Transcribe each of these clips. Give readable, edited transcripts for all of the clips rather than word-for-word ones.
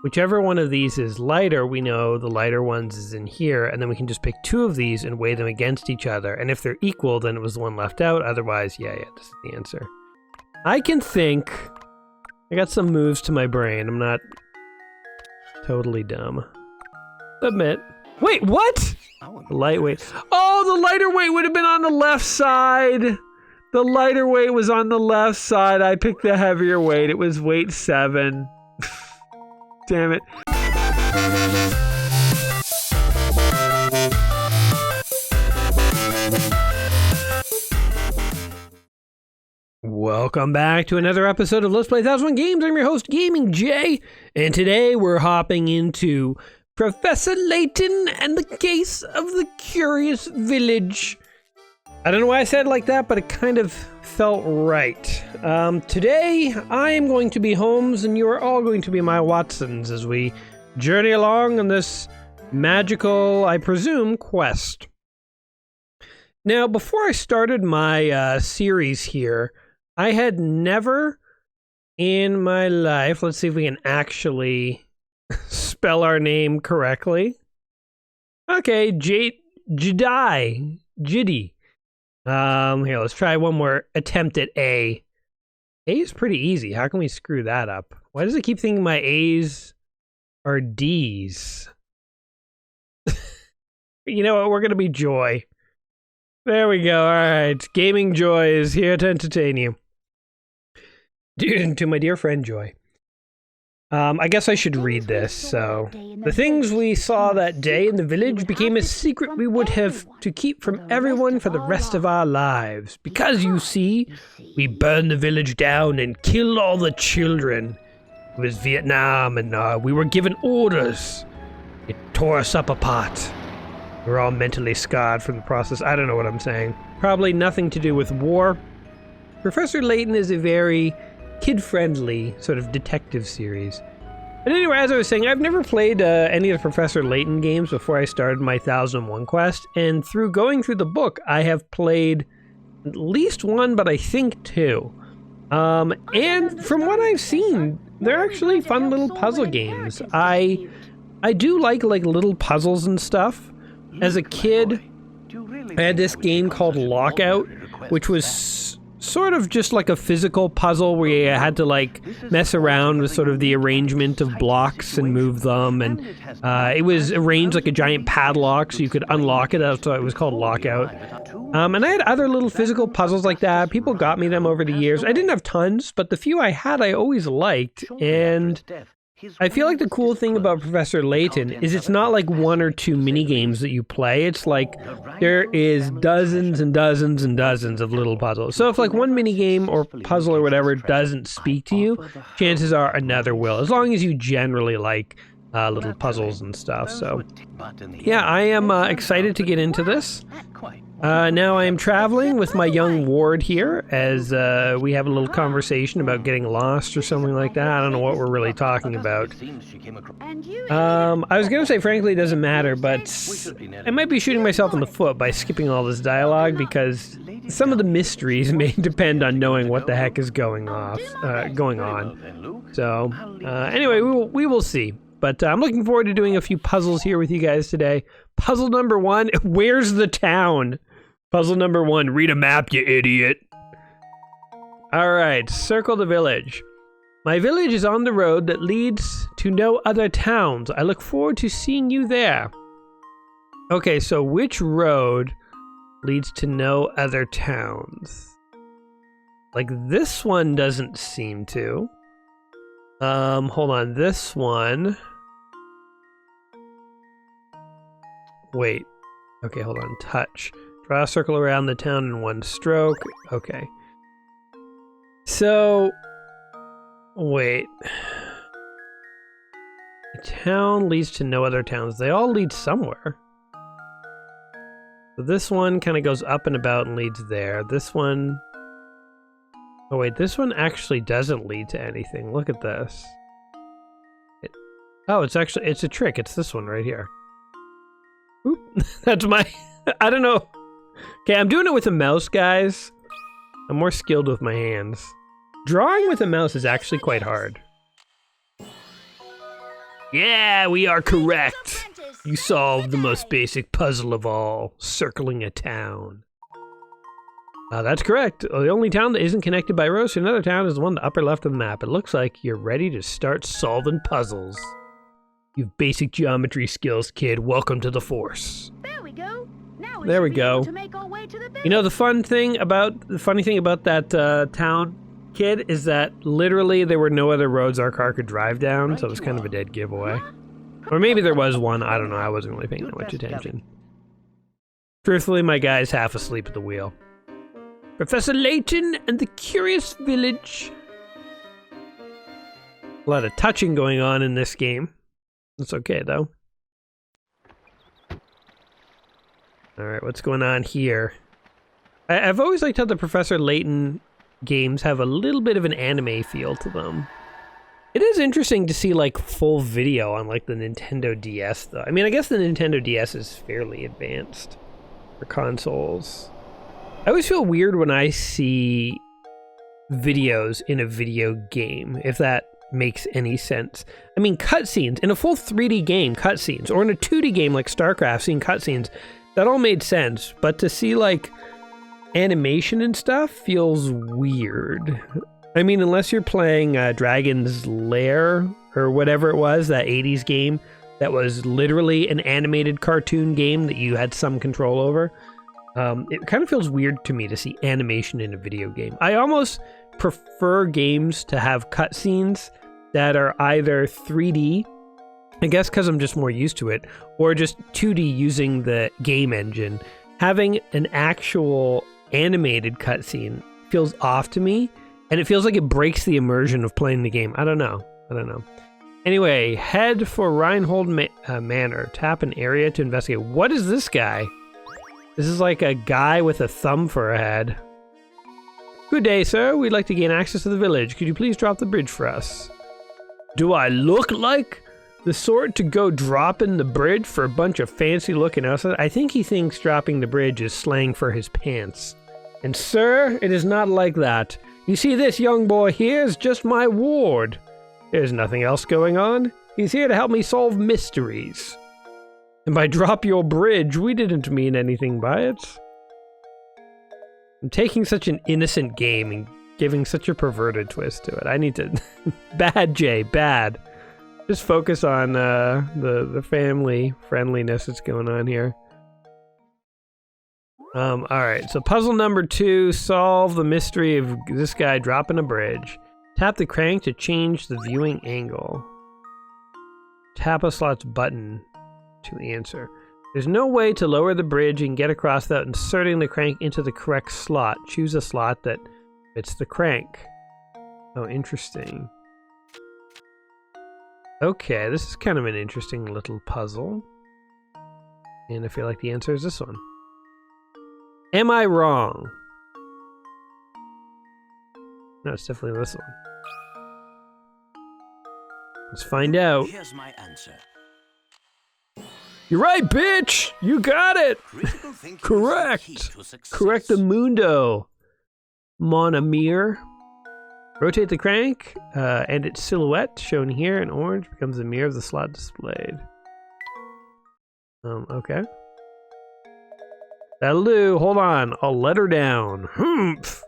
whichever one of these is lighter, we know the lighter ones is in here, and then we can just pick two of these and weigh them against each other. And if they're equal, then it was the one left out. Otherwise, yeah, this is the answer. I can think. I got some moves to my brain. I'm not totally dumb. Submit. Wait, what? Lightweight. Oh, the lighter weight would have been on the left side. The lighter weight was on the left side. I picked the heavier weight. It was weight 7. Damn it. Welcome back to another episode of Let's Play 1001 Games. I'm your host, Gaming Jay, and today we're hopping into Professor Layton and the Case of the Curious Village. I don't know why I said it like that, but it kind of felt right. Today, I am going to be Holmes, and you are all going to be my Watsons as we journey along on this magical, I presume, quest. Now, before I started my series here, I had never in my life, let's see if we can actually spell our name correctly. Okay, Jiddy. Here, let's try one more attempt at A. A is pretty easy. How can we screw that up? Why does it keep thinking my A's are D's? You know what? We're going to be Joy. There we go. All right. Gaming Joy is here to entertain you. To my dear friend Joy. I guess I should read this. So, the things we saw that day in the village became a secret we would have to keep from everyone for the rest of our lives. Because, you see, we burned the village down and killed all the children. It was Vietnam, and we were given orders. It tore us up apart. We're all mentally scarred from the process. I don't know what I'm saying. Probably nothing to do with war. Professor Layton is a very kid-friendly sort of detective series. But anyway, as I was saying, I've never played any of the Professor Layton games before I started my 1001 quest, and through going through the book, I have played at least one, but I think two. And from what I've seen, they're actually fun little puzzle games. I do like little puzzles and stuff. As a kid, I had this game called Lockout, which was sort of just like a physical puzzle where you had to like mess around with sort of the arrangement of blocks and move them, and it was arranged like a giant padlock so you could unlock it. That's why it was called Lockout. And I had other little physical puzzles like that. People got me them over the years. I didn't have tons, but the few I had I always liked, and I feel like the cool thing about Professor Layton is it's not like one or two mini games that you play. It's like there is dozens and dozens and dozens of little puzzles. So if like one mini game or puzzle or whatever doesn't speak to you, chances are another will, as long as you generally like little puzzles and stuff. So yeah, I am excited to get into this. Now I am traveling with my young ward here as we have a little conversation about getting lost or something like that. I don't know what we're really talking about. I was going to say, frankly, it doesn't matter, but I might be shooting myself in the foot by skipping all this dialogue because some of the mysteries may depend on knowing what the heck is going on. So, anyway, we will see. But I'm looking forward to doing a few puzzles here with you guys today. Puzzle number 1, where's the town? Puzzle number 1, read a map, you idiot. Alright, circle the village. My village is on the road that leads to no other towns. I look forward to seeing you there. Okay, so which road leads to no other towns? Like this one doesn't seem to. Hold on, this one. Wait. Okay, hold on. Touch. Draw a circle around the town in one stroke. Okay. So, wait. A town leads to no other towns. They all lead somewhere. So this one kind of goes up and about and leads there. This one... Oh wait, this one actually doesn't lead to anything. Look at this. Oh, it's a trick. It's this one right here. Oop, that's my... I don't know. Okay, I'm doing it with a mouse, guys. I'm more skilled with my hands. Drawing with a mouse is actually quite hard. Yeah, we are correct. You solved the most basic puzzle of all, circling a town. That's correct. The only town that isn't connected by roads to another town is the one in the upper left of the map. It looks like you're ready to start solving puzzles. You've basic geometry skills, kid. Welcome to the Force. There we go. Now There we go. to make our way to the You know, the funny thing about that town, kid, is that literally there were no other roads our car could drive down, so it was kind of a dead giveaway. Or maybe there was one, I don't know, I wasn't really paying that much attention. Truthfully, my guy's half asleep at the wheel. Professor Layton and the Curious Village. A lot of touching going on in this game. It's okay, though. Alright, what's going on here? I've always liked how the Professor Layton games have a little bit of an anime feel to them. It is interesting to see, like, full video on, like, the Nintendo DS, though. I mean, I guess the Nintendo DS is fairly advanced for consoles. I always feel weird when I see videos in a video game, if that makes any sense. I mean, cutscenes, in a full 3D game, cutscenes, or in a 2D game like StarCraft, seeing cutscenes, that all made sense, but to see, like, animation and stuff feels weird. I mean, unless you're playing Dragon's Lair, or whatever it was, that 80s game that was literally an animated cartoon game that you had some control over. It kind of feels weird to me to see animation in a video game. I almost prefer games to have cutscenes that are either 3D, I guess because I'm just more used to it, or just 2D using the game engine. Having an actual animated cutscene feels off to me, and it feels like it breaks the immersion of playing the game. I don't know. Anyway, head for Reinhold Manor. Tap an area to investigate. What is this guy? This is like a guy with a thumb for a head. Good day, sir. We'd like to gain access to the village. Could you please drop the bridge for us? Do I look like the sort to go dropping the bridge for a bunch of fancy-looking outside? I think he thinks dropping the bridge is slang for his pants. And sir, it is not like that. You see, this young boy here is just my ward. There's nothing else going on. He's here to help me solve mysteries. And by drop your bridge, we didn't mean anything by it. I'm taking such an innocent game and giving such a perverted twist to it. I need to... Bad, Jay, bad. Just focus on the family friendliness that's going on here. Alright, so puzzle number 2, solve the mystery of this guy dropping a bridge. Tap the crank to change the viewing angle. Tap a slot's button to answer. There's no way to lower the bridge and get across without inserting the crank into the correct slot. Choose a slot that fits the crank. Oh, interesting. Okay, this is kind of an interesting little puzzle. And I feel like the answer is this one. Am I wrong? No, it's definitely this one. Let's find out. Here's my answer. You're right, bitch! You got it! Correct! Correct the mundo, mon amir. Rotate the crank, and its silhouette, shown here in orange, becomes the mirror of the slot displayed. Okay. That'll do. Hold on. I'll let her down. Humph!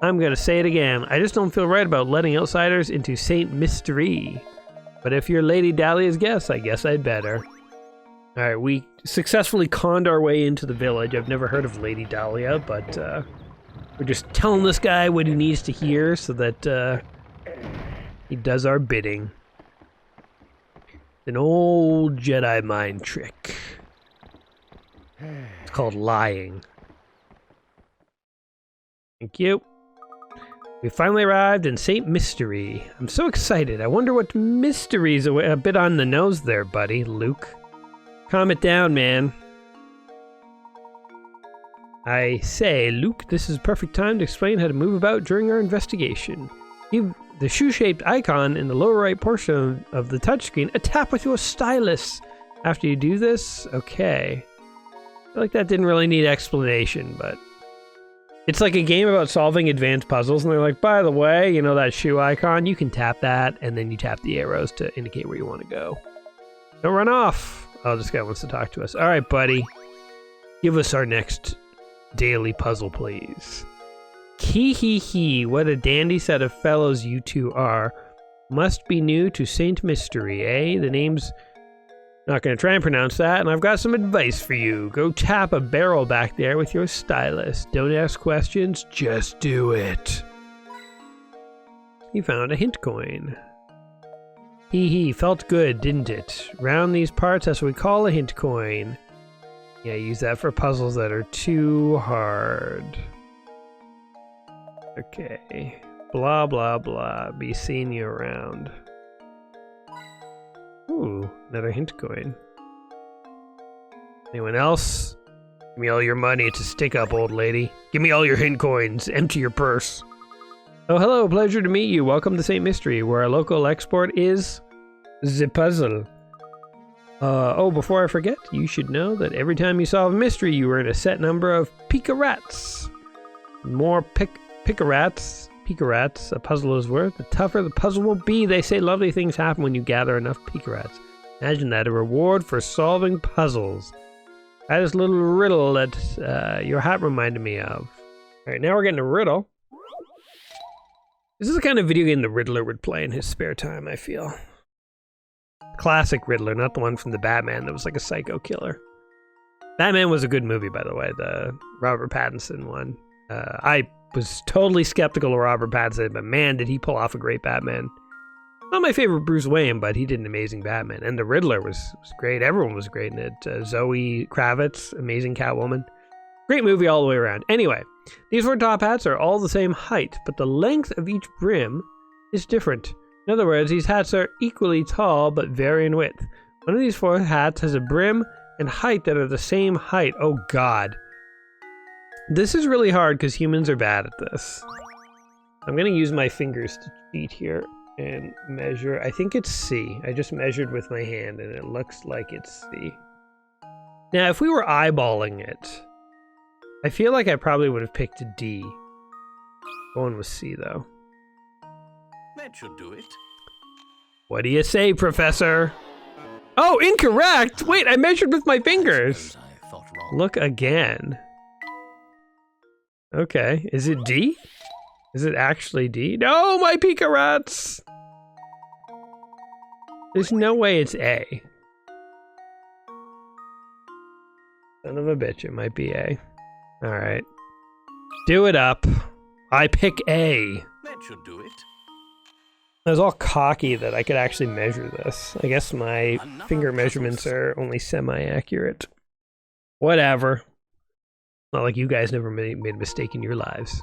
I'm gonna say it again. I just don't feel right about letting outsiders into Saint Mystery. But if you're Lady Dahlia's guess, I guess I'd better. Alright, we successfully conned our way into the village. I've never heard of Lady Dahlia, but we're just telling this guy what he needs to hear so that he does our bidding. An old Jedi mind trick. It's called lying. Thank you. We finally arrived in Saint Mystery. I'm so excited. I wonder what mysteries are a bit on the nose there, buddy, Luke. Calm it down, man. I say, Luke, this is perfect time to explain how to move about during our investigation. Give the shoe-shaped icon in the lower right portion of the touchscreen a tap with your stylus. After you do this, okay. I feel like that didn't really need explanation, but It's like a game about solving advanced puzzles, and they're like, by the way, you know that shoe icon? You can tap that, and then you tap the arrows to indicate where you want to go. Don't run off. Oh, this guy wants to talk to us. All right, buddy. Give us our next daily puzzle, please. Hee, what a dandy set of fellows you two are. Must be new to Saint Mystery, eh? The name's... Not going to try and pronounce that, and I've got some advice for you. Go tap a barrel back there with your stylus. Don't ask questions, just do it. He found a hint coin. Hee, felt good, didn't it? Round these parts, that's what we call a hint coin. Yeah, use that for puzzles that are too hard. Okay. Blah, blah, blah. Be seeing you around. Ooh, another hint coin. Anyone else? Give me all your money. It's a stick-up, old lady. Give me all your hint coins. Empty your purse. Oh, hello. Pleasure to meet you. Welcome to St. Mystery, where our local export is the puzzle. Oh, before I forget, you should know that every time you solve a mystery, you earn a set number of picarats. The more picarats a puzzle is worth, the tougher the puzzle will be. They say lovely things happen when you gather enough picarats. Imagine that, a reward for solving puzzles. That is a little riddle that your hat reminded me of. Alright, now we're getting a riddle. This is the kind of video game the Riddler would play in his spare time, I feel. Classic Riddler, not the one from the Batman that was like a psycho killer. Batman was a good movie, by the way, the Robert Pattinson one. I was totally skeptical of Robert Pattinson, but man, did he pull off a great Batman. Not my favorite Bruce Wayne, but he did an amazing Batman. And the Riddler was great. Everyone was great in it. Zoe Kravitz, amazing Catwoman. Great movie all the way around. Anyway, these four top hats are all the same height, but the length of each brim is different. In other words, these hats are equally tall, but vary in width. One of these four hats has a brim and height that are the same height. Oh God. This is really hard because humans are bad at this. I'm going to use my fingers to cheat here and measure. I think it's C. I just measured with my hand and it looks like it's C. Now, if we were eyeballing it, I feel like I probably would have picked a D. Going with C, though. That should do it. What do you say, Professor? Oh, incorrect! Wait, I measured with my fingers. I thought wrong. Look again. Okay, is it D? Is it actually D? No, my picarats! There's no way it's A. Son of a bitch, it might be A. Alright. Do it up. I pick A. That should do it. I was all cocky that I could actually measure this. I guess my finger measurements are only semi-accurate. Whatever. Not like you guys never made a mistake in your lives.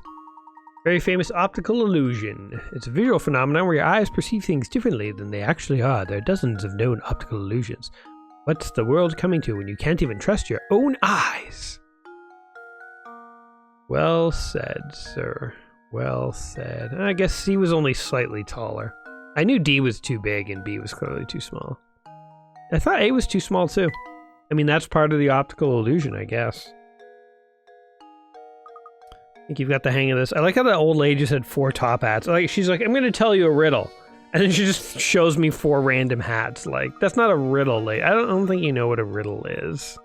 Very famous optical illusion. It's a visual phenomenon where your eyes perceive things differently than they actually are. There are dozens of known optical illusions. What's the world coming to when you can't even trust your own eyes? Well said, sir. Well said. I guess C was only slightly taller. I knew D was too big and B was clearly too small. I thought A was too small too. I mean, that's part of the optical illusion, I guess. I think you've got the hang of this. I like how that old lady just had four top hats. Like, she's like, I'm going to tell you a riddle. And then she just shows me four random hats. Like, that's not a riddle, lady. I don't think you know what a riddle is.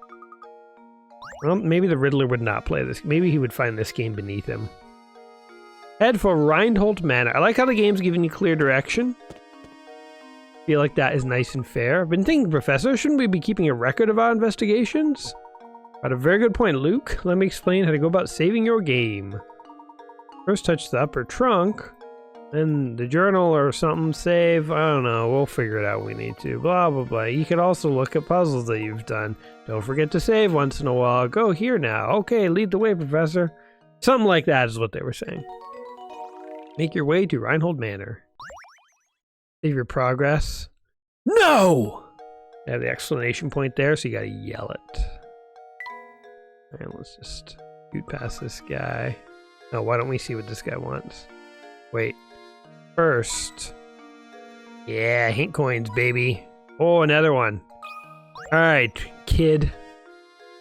Well, maybe the Riddler would not play this. Maybe he would find this game beneath him. Head for Reinhold Manor. I like how the game's giving you clear direction. Feel like that is nice and fair. I've been thinking, Professor, shouldn't we be keeping a record of our investigations? Got a very good point, Luke. Let me explain how to go about saving your game. First touch the upper trunk, then the journal or something, save. I don't know, we'll figure it out when we need to. Blah, blah, blah. You can also look at puzzles that you've done. Don't forget to save once in a while. Go here now. Okay, lead the way, Professor. Something like that is what they were saying. Make your way to Reinhold Manor. Save your progress. No! I have the exclamation point there, so you gotta yell it. Alright, let's just shoot past this guy. Oh, why don't we see what this guy wants? Wait. First. Yeah, hint coins, baby. Oh, another one. Alright, kid.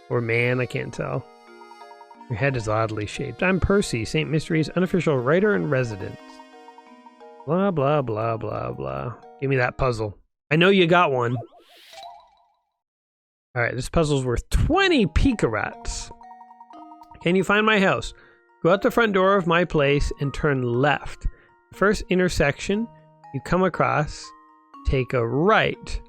Or man, I can't tell. Your head is oddly shaped. I'm Percy, St. Mystery's unofficial writer in residence. Blah, blah, blah, blah, blah. Give me that puzzle. I know you got one. Alright, this puzzle's worth 20 picarats. Can you find my house? Go out the front door of my place and turn left. The first intersection you come across, take a right.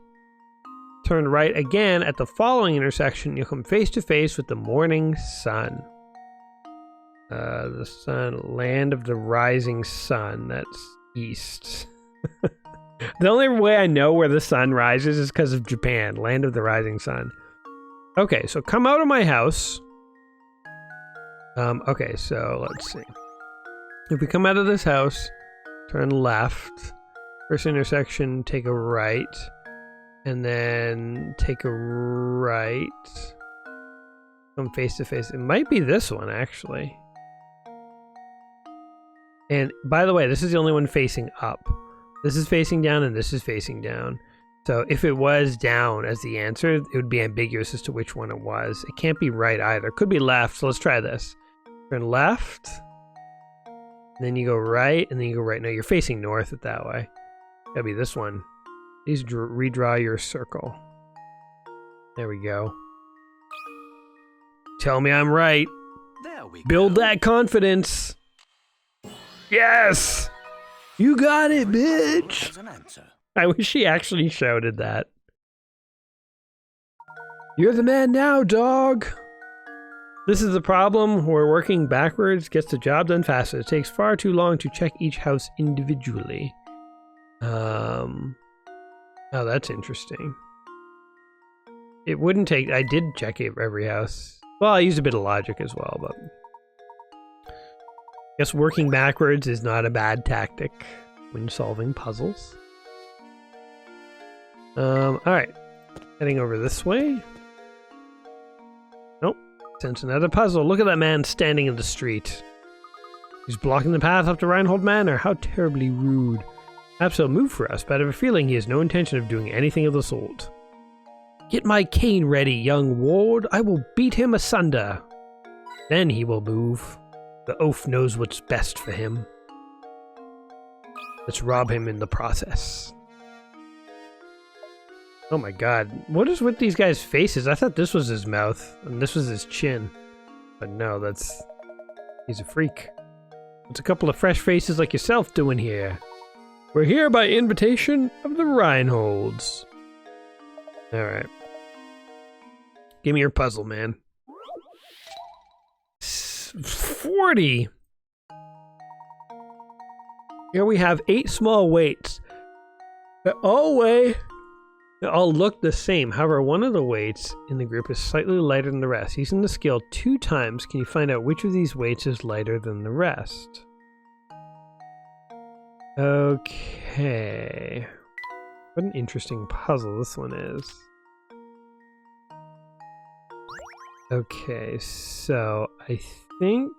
Turn right again at the following intersection. You'll come face to face with the morning sun. The sun, land of the rising sun. That's east. The only way I know where the sun rises is because of Japan, land of the rising sun. Okay, so come out of my house. Okay, so let's see. If we come out of this house, turn left. First intersection, take a right. And then take a right. Come face to face. It might be this one, actually. And by the way, this is the only one facing up. This is facing down and this is facing down. So if it was down as the answer, it would be ambiguous as to which one it was. It can't be right either. It could be left, so let's try this. Turn left. Then you go right, and then you go right. No, you're facing north it that way. That'll be this one. Please redraw your circle. There we go. Tell me I'm right. There we Build go. that confidence. Yes! You got it, bitch! As an answer. I wish he actually shouted that. You're the man now, dog! This is the problem where working backwards gets the job done faster. It takes far too long to check each house individually. Oh, that's interesting. It wouldn't take... I did check every house. Well, I used a bit of logic as well, but... I guess working backwards is not a bad tactic when solving puzzles. Alright. Heading over this way. Nope. Sense another puzzle. Look at that man standing in the street. He's blocking the path up to Reinhold Manor. How terribly rude. Perhaps he'll move for us, but I have a feeling he has no intention of doing anything of the sort. Get my cane ready, young ward. I will beat him asunder. Then he will move. The oaf knows what's best for him. Let's rob him in the process. Oh my god. What is with these guys' faces? I thought this was his mouth, and this was his chin. But no, that's... he's a freak. What's a couple of fresh faces like yourself doing here? We're here by invitation of the Reinholds. Alright. Give me your puzzle, man. 40! Here we have 8 small weights. They all look the same. However, one of the weights in the group is slightly lighter than the rest. Using the scale 2 times, can you find out which of these weights is lighter than the rest? Okay. What an interesting puzzle this one is. Okay, so I think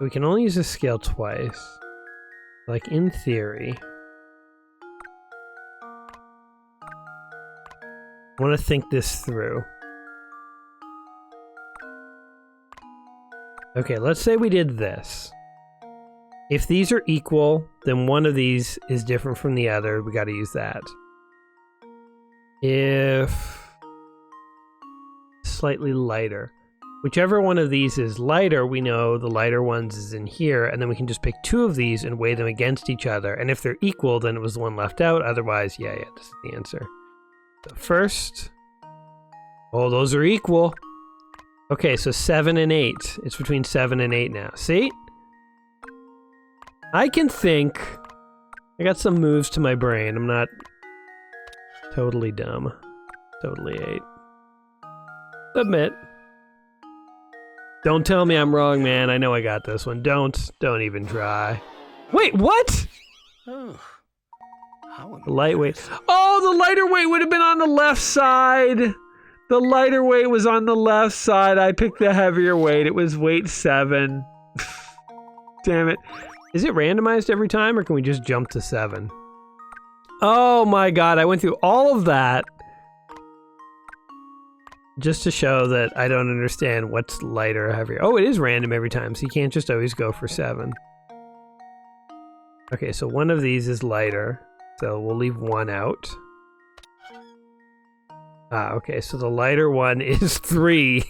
we can only use the scale twice. Like, in theory. I want to think this through. Okay, let's say we did this. If these are equal, then one of these is different from the other. We got to use that. If slightly lighter. Whichever one of these is lighter, we know the lighter ones is in here, and then we can just pick 2 of these and weigh them against each other. And if they're equal, then it was the one left out. Otherwise, yeah, this is the answer. So first... oh, those are equal. Okay, so 7 and 8. It's between 7 and 8 now. See? I can think. I got some moves to my brain. I'm not totally dumb. Totally 8. Submit. Don't tell me I'm wrong, man. I know I got this one. Don't even try. Wait, what? Oh, how Lightweight. Oh, the lighter weight would have been on the left side. The lighter weight was on the left side. I picked the heavier weight. It was weight 7. Damn it. Is it randomized every time, or can we just jump to 7? Oh my god, I went through all of that. just to show that I don't understand what's lighter or heavier. Oh, it is random every time, so you can't just always go for 7. Okay, so one of these is lighter, so we'll leave one out. Ah, okay, so the lighter one is 3.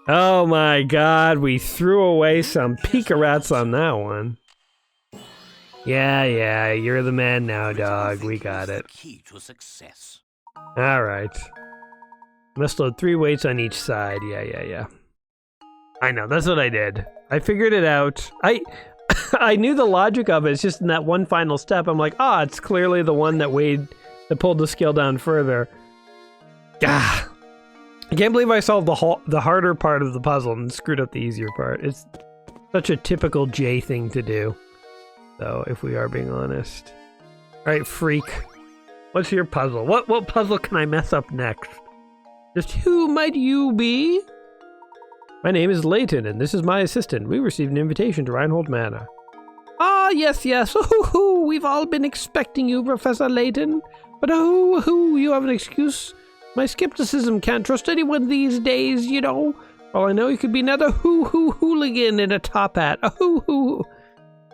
Oh my god, we threw away some Pika-Rats on that one. Yeah, you're the man now, dog. We got it. Key to success. Alright. Must load 3 weights on each side. Yeah. I know, that's what I did. I figured it out. I knew the logic of it. It's just in that one final step, I'm like, it's clearly the one that pulled the scale down further. Ah. I can't believe I solved the harder part of the puzzle and screwed up the easier part. It's such a typical J thing to do, though, if we are being honest. Alright, freak. What's your puzzle? What puzzle can I mess up next? Just who might you be? My name is Layton, and this is my assistant. We received an invitation to Reinhold Manor. Ah, yes. Ooh, we've all been expecting you, Professor Layton. But you have an excuse. My skepticism can't trust anyone these days, you know. All I know, you could be another hooligan in a top hat. A hoo.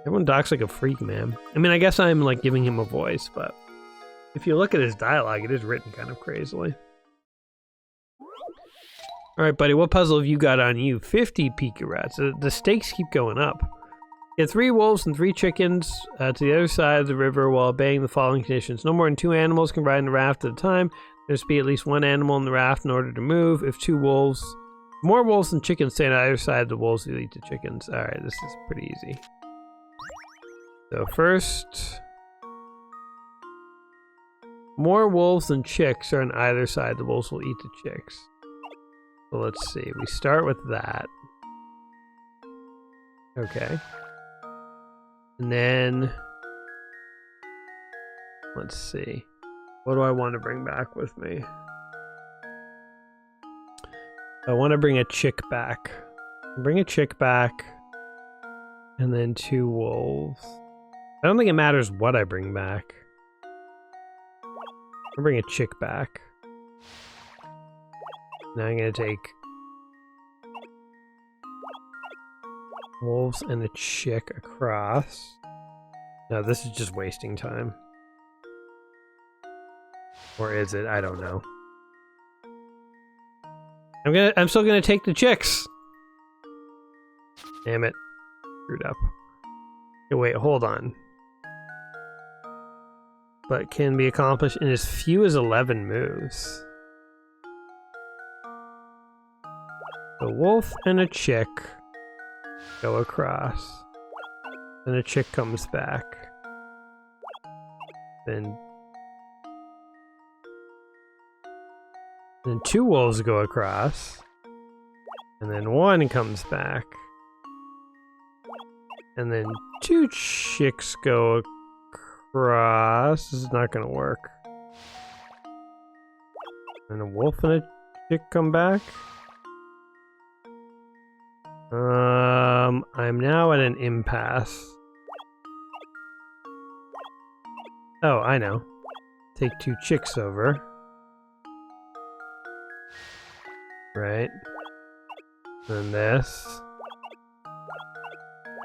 Everyone talks like a freak, man. I mean, I guess I'm like giving him a voice, but if you look at his dialogue, it is written kind of crazily. All right, buddy, what puzzle have you got on you? 50 Pika-Rats. The stakes keep going up. Get 3 wolves and 3 chickens to the other side of the river while obeying the following conditions. No more than 2 animals can ride in the raft at a time. There must be at least 1 animal in the raft in order to move. If more wolves than chickens stay on either side, the wolves will eat the chickens. All right, this is pretty easy. So first, more wolves than chicks are on either side. The wolves will eat the chicks. So let's see. We start with that. Okay. And then, let's see. What do I want to bring back with me? I want to bring a chick back. Bring a chick back. And then 2 wolves. I don't think it matters what I bring back. I'll bring a chick back. Now I'm going to take wolves and a chick across. No, this is just wasting time. Or is it? I don't know. I'm still gonna take the chicks. Damn it. Screwed up. Okay, wait, hold on. But can be accomplished in as few as 11 moves. A wolf and a chick go across. Then a chick comes back. Then 2 wolves go across. And then 1 comes back. And then 2 chicks go across. This is not gonna work. And a wolf and a chick come back. I'm now at an impasse. Oh, I know. Take 2 chicks over. Right. Then this.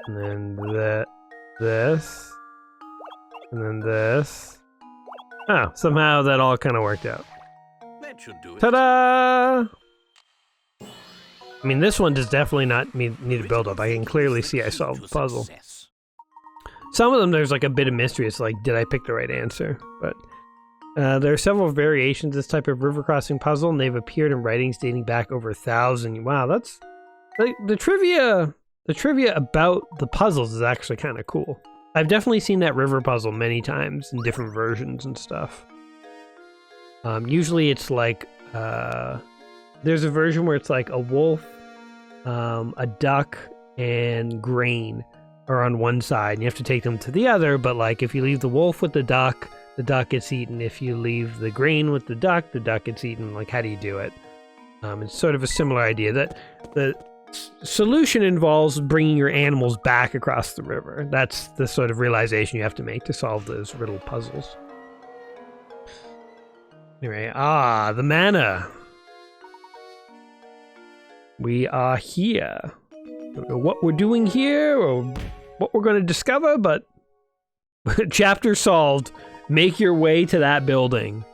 And then this. And then this. Oh, somehow that all kind of worked out. That should do it. Ta-da! I mean, this one does definitely not need a build-up. I can clearly see I solved the puzzle. Some of them, there's like a bit of mystery. It's like, did I pick the right answer? But there are several variations of this type of river crossing puzzle, and they've appeared in writings dating back over 1,000. Wow, that's... Like, the trivia about the puzzles is actually kind of cool. I've definitely seen that river puzzle many times in different versions and stuff. Usually it's like... there's a version where it's like a wolf, a duck, and grain are on one side, and you have to take them to the other, but like if you leave the wolf with the duck gets eaten. If you leave the grain with the duck gets eaten. Like, how do you do it? It's sort of a similar idea that the solution involves bringing your animals back across the river. That's the sort of realization you have to make to solve those riddle puzzles. Anyway, the manor. We are here. Don't know what we're doing here or what we're going to discover, but chapter solved. Make your way to that building.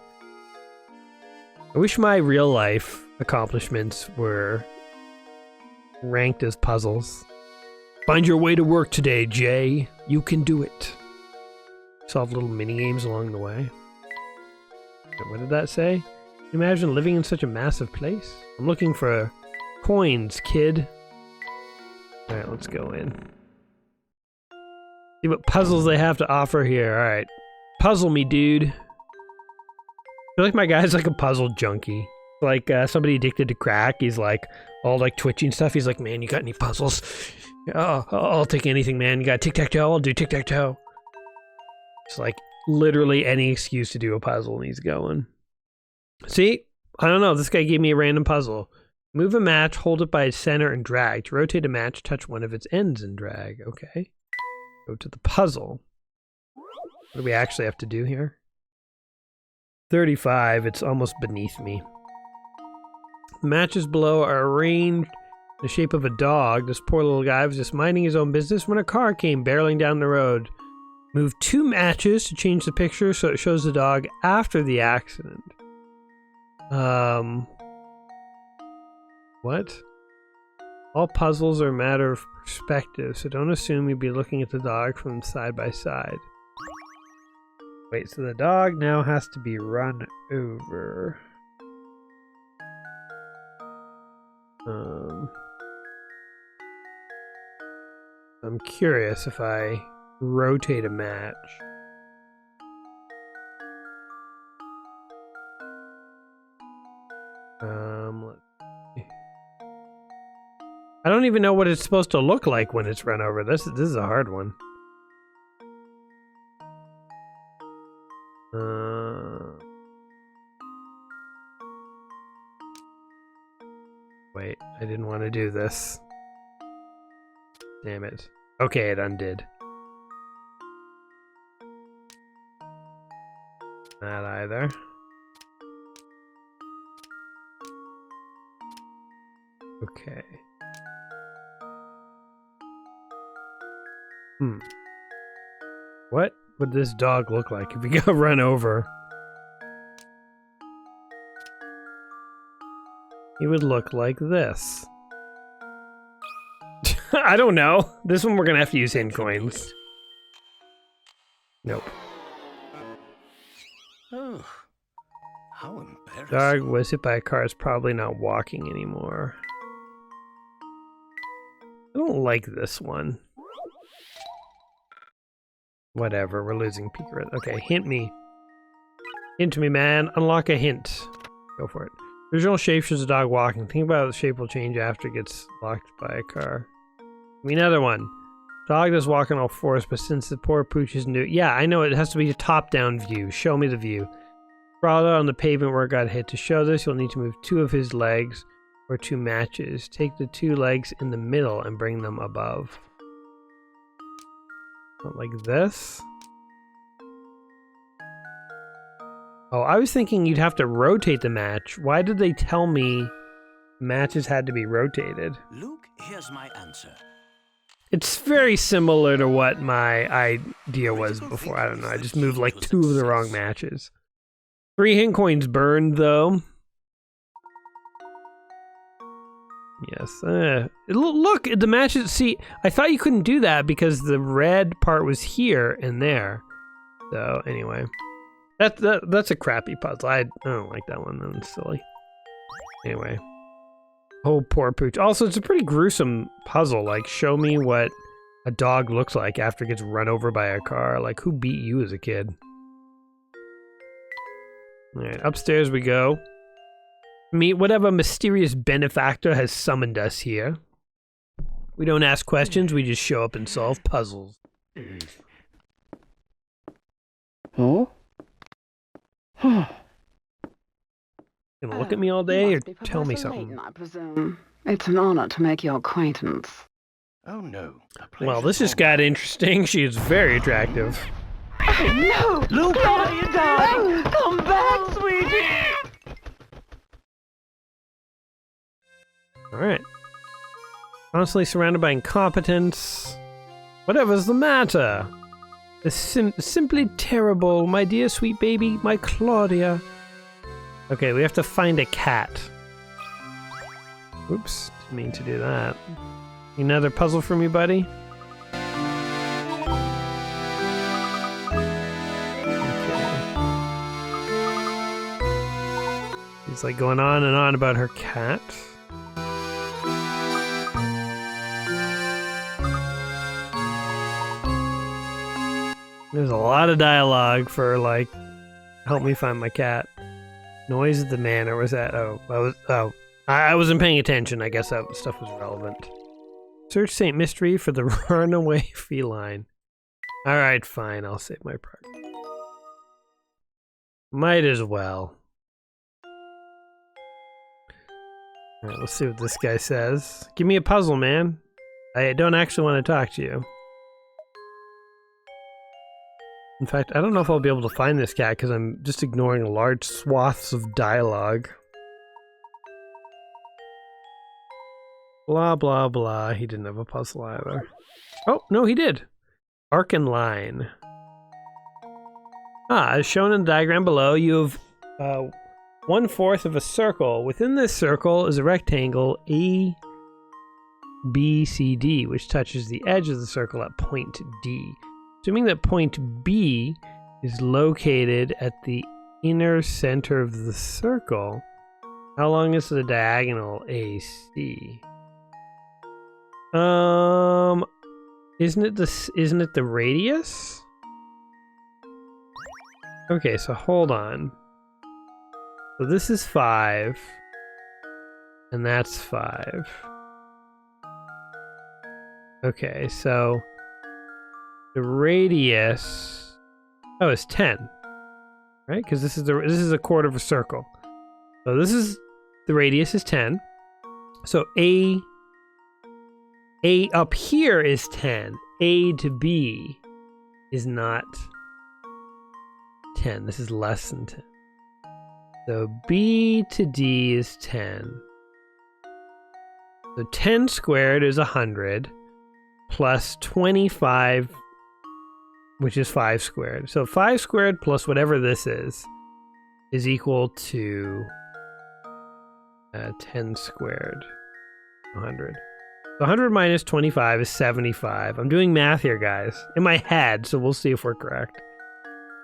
I wish my real life accomplishments were ranked as puzzles. Find your way to work today, Jay. You can do it. Solve little mini games along the way. What did that say? Can you imagine living in such a massive place? I'm looking for coins, kid. Alright, let's go in. See what puzzles they have to offer here. Alright. Puzzle me, dude. I feel like my guy's like a puzzle junkie. Like somebody addicted to crack. He's like all like twitching stuff. He's like, man, you got any puzzles? Oh, I'll take anything, man. You got tic-tac-toe? I'll do tic-tac-toe. It's like literally any excuse to do a puzzle and he's going. See? I don't know. This guy gave me a random puzzle. Move a match, hold it by its center, and drag. To rotate a match, touch one of its ends and drag. Okay. Go to the puzzle. What do we actually have to do here? 35. It's almost beneath me. The matches below are arranged in the shape of a dog. This poor little guy was just minding his own business when a car came barreling down the road. Move 2 matches to change the picture so it shows the dog after the accident. What? All puzzles are a matter of perspective, so don't assume you'd be looking at the dog from side by side. Wait, so the dog now has to be run over. I'm curious if I rotate a match. Let's see. I don't even know what it's supposed to look like when it's run over. This is a hard one. Wait, I didn't want to do this. Damn it. Okay, it undid. Not either. Okay. What would this dog look like if he got run over? He would look like this. I don't know. This one we're gonna have to use hint coins. Nope. Oh, how embarrassing. Dog was hit by a car is probably not walking anymore. I don't like this one. Whatever, we're losing Pikaret. Okay, hint me. Hint me, man. Unlock a hint. Go for it. Original shape shows a dog walking. Think about how the shape will change after it gets locked by a car. Give me another one. Dog does walk on all fours, but since the poor pooch is new... Yeah, I know it has to be a top-down view. Show me the view. Crawl out on the pavement where it got hit. To show this, you'll need to move 2 of his legs or 2 matches. Take the 2 legs in the middle and bring them above. Not like this. Oh, I was thinking you'd have to rotate the match. Why did they tell me matches had to be rotated? Luke, here's my answer. It's very similar to what my idea was before. I don't know. I just moved like 2 of the wrong matches. 3 hint coins burned, though. Yes. Look, the matches. See, I thought you couldn't do that because the red part was here and there. So, anyway. That's a crappy puzzle. I don't like that one. That one's silly. Anyway. Oh, poor pooch. Also, it's a pretty gruesome puzzle. Like, show me what a dog looks like after it gets run over by a car. Like, who beat you as a kid? Alright, upstairs we go. Meet whatever mysterious benefactor has summoned us here. We don't ask questions, we just show up and solve puzzles. Oh? Gonna look at me all day or tell me Professor something? Layton, I presume. It's an honor to make your acquaintance. Oh no. Well, this just got interesting. She is very attractive. No! Luke! Claudia, darling! Come back, sweetie! Alright. Constantly surrounded by incompetence. Whatever's the matter? Simply terrible, my dear sweet baby, my Claudia. Okay, we have to find a cat. Oops, didn't mean to do that. Another puzzle for me, buddy? He's like going on and on about her cat. There's a lot of dialogue for like, help me find my cat. Noise of the man, or was that? I wasn't paying attention. I guess that stuff was relevant. Search St. Mystery for the runaway feline. All right, fine. I'll save my progress. Might as well. All right, let's see what this guy says. Give me a puzzle, man. I don't actually want to talk to you. In fact, I don't know if I'll be able to find this cat because I'm just ignoring large swaths of dialogue. Blah, blah, blah. He didn't have a puzzle either. Oh, no, he did. Arc and line. As shown in the diagram below, you have 1/4 of a circle. Within this circle is a rectangle A, B, C, D, which touches the edge of the circle at point D. Assuming that point B is located at the inner center of the circle, how long is the diagonal AC? Isn't it the radius? Okay, so hold on. So this is 5, and that's 5. Okay, so the radius, is 10, right? Because this is a quarter of a circle. So the radius is 10. So A up here is 10. A to B is not 10. This is less than 10. So B to D is 10. So 10 squared is 100 plus 25, which is 5 squared. So 5 squared plus whatever this is equal to 10 squared, 100. So 100 minus 25 is 75. I'm doing math here, guys, in my head, so we'll see if we're correct.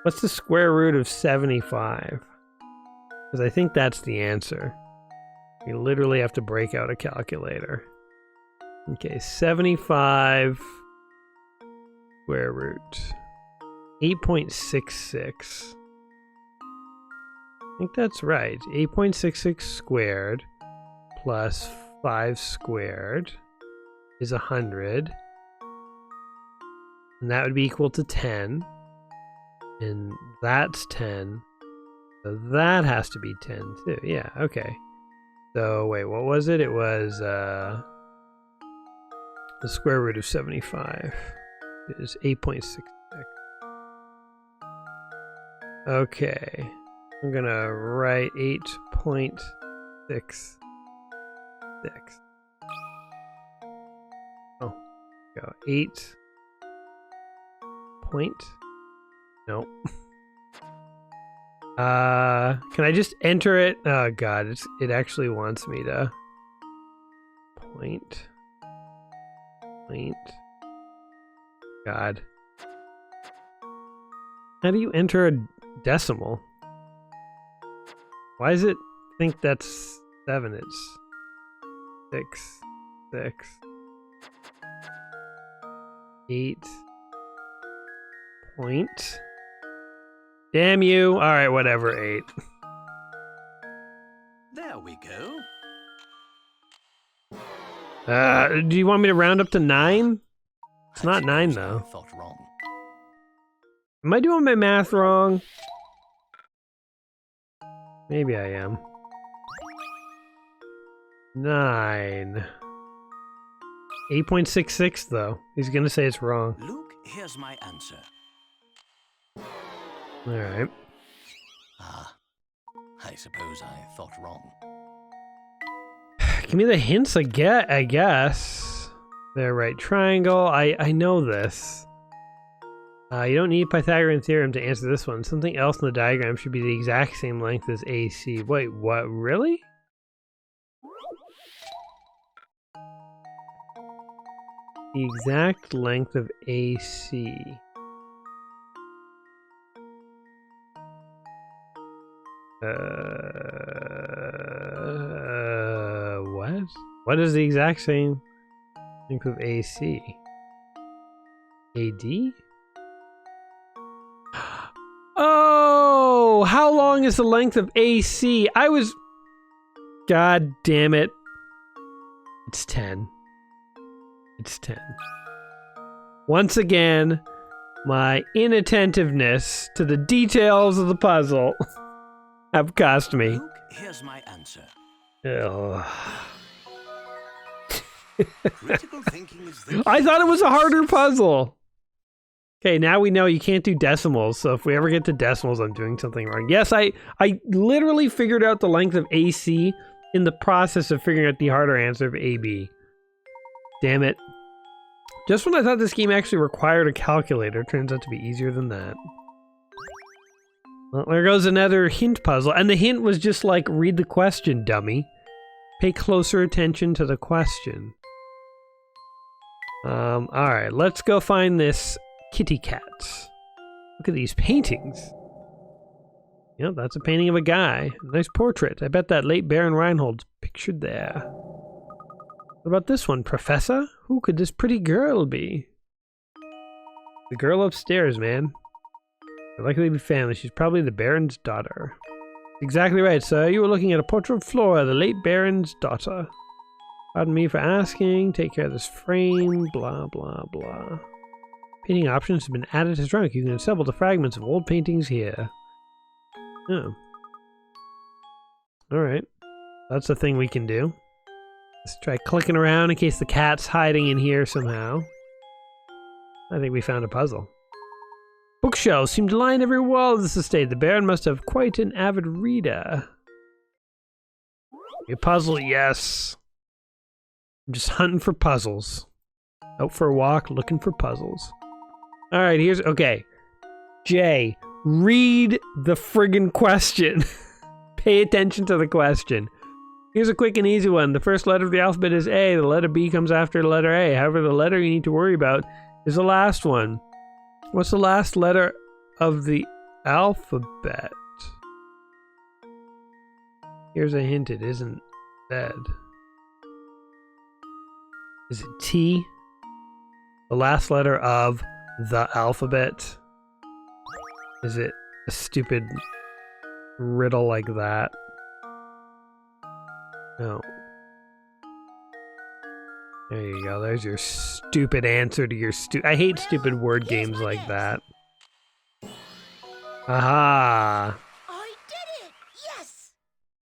What's the square root of 75? Because I think that's the answer. You literally have to break out a calculator. Okay, 75 square root. 8.66. I think that's right. 8.66 squared plus 5 squared is 100. And that would be equal to 10. And that's 10. So that has to be 10 too. Yeah, okay. So wait, what was it? It was the square root of 75 is 8.66. Okay. I'm gonna write 8.66. Oh, go 8 point. Nope. Can I just enter it? Oh god, it actually wants me to point. God. How do you enter a decimal? Why does it think that's 7? It's 6, 8 point. Damn you. Alright, whatever, 8. There we go. Do you want me to round up to 9? It's not 9 though. I thought wrong. Am I doing my math wrong? Maybe I am. 9. 8.66 though. He's gonna say it's wrong. Luke, here's my answer. Alright. Ah, I suppose I thought wrong. Give me the hints, I guess. There, right triangle. I know this. You don't need Pythagorean theorem to answer this one. Something else in the diagram should be the exact same length as AC. Wait, what? Really? The exact length of AC. What? What is the exact same length of AC? AD? Oh, how long is the length of AC? God damn it. It's 10. It's 10. Once again, my inattentiveness to the details of the puzzle have cost me. Luke, here's my answer. Ugh. Critical thinking is the I thought it was a harder puzzle. Okay, now we know you can't do decimals, so if we ever get to decimals, I'm doing something wrong. Yes, I literally figured out the length of AC in the process of figuring out the harder answer of AB. Damn it. Just when I thought this game actually required a calculator, turns out to be easier than that. Well, there goes another hint puzzle, and the hint was just like, read the question, dummy. Pay closer attention to the question. Alright, let's go find this kitty cat. Look at these paintings. Yep, that's a painting of a guy. Nice portrait. I bet that late Baron Reinhold's pictured there. What about this one, Professor? Who could this pretty girl be? The girl upstairs, man. They're likely to be family. She's probably the Baron's daughter. Exactly right, sir. You were looking at a portrait of Flora, the late Baron's daughter. Pardon me for asking. Take care of this frame. Blah, blah, blah. Painting options have been added to trunk. You can assemble the fragments of old paintings here. Oh. Alright. That's a thing we can do. Let's try clicking around in case the cat's hiding in here somehow. I think we found a puzzle. Bookshelves seem to line every wall of this estate. The Baron must have quite an avid reader. A puzzle, yes. I'm just hunting for puzzles. Out for a walk, looking for puzzles. Alright, here's... Okay. Jay, read the friggin' question. Pay attention to the question. Here's a quick and easy one. The first letter of the alphabet is A. The letter B comes after the letter A. However, the letter you need to worry about is the last one. What's the last letter of the alphabet? Here's a hint. It isn't Z. Is it T? The last letter of the alphabet? Is it a stupid riddle like that? No. There you go. There's your stupid answer to your I hate stupid word games like that. Aha! I did it! Yes!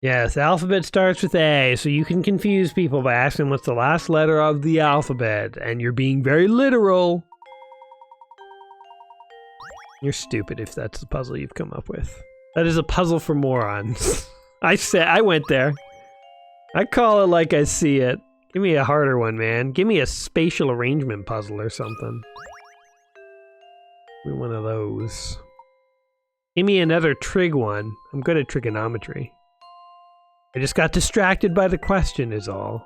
Yes, the alphabet starts with A, so you can confuse people by asking what's the last letter of the alphabet, and you're being very literal. You're stupid if that's the puzzle you've come up with. That is a puzzle for morons. I went there. I call it like I see it. Give me a harder one, man. Give me a spatial arrangement puzzle or something. Give me one of those. Give me another trig one. I'm good at trigonometry. I just got distracted by the question is all.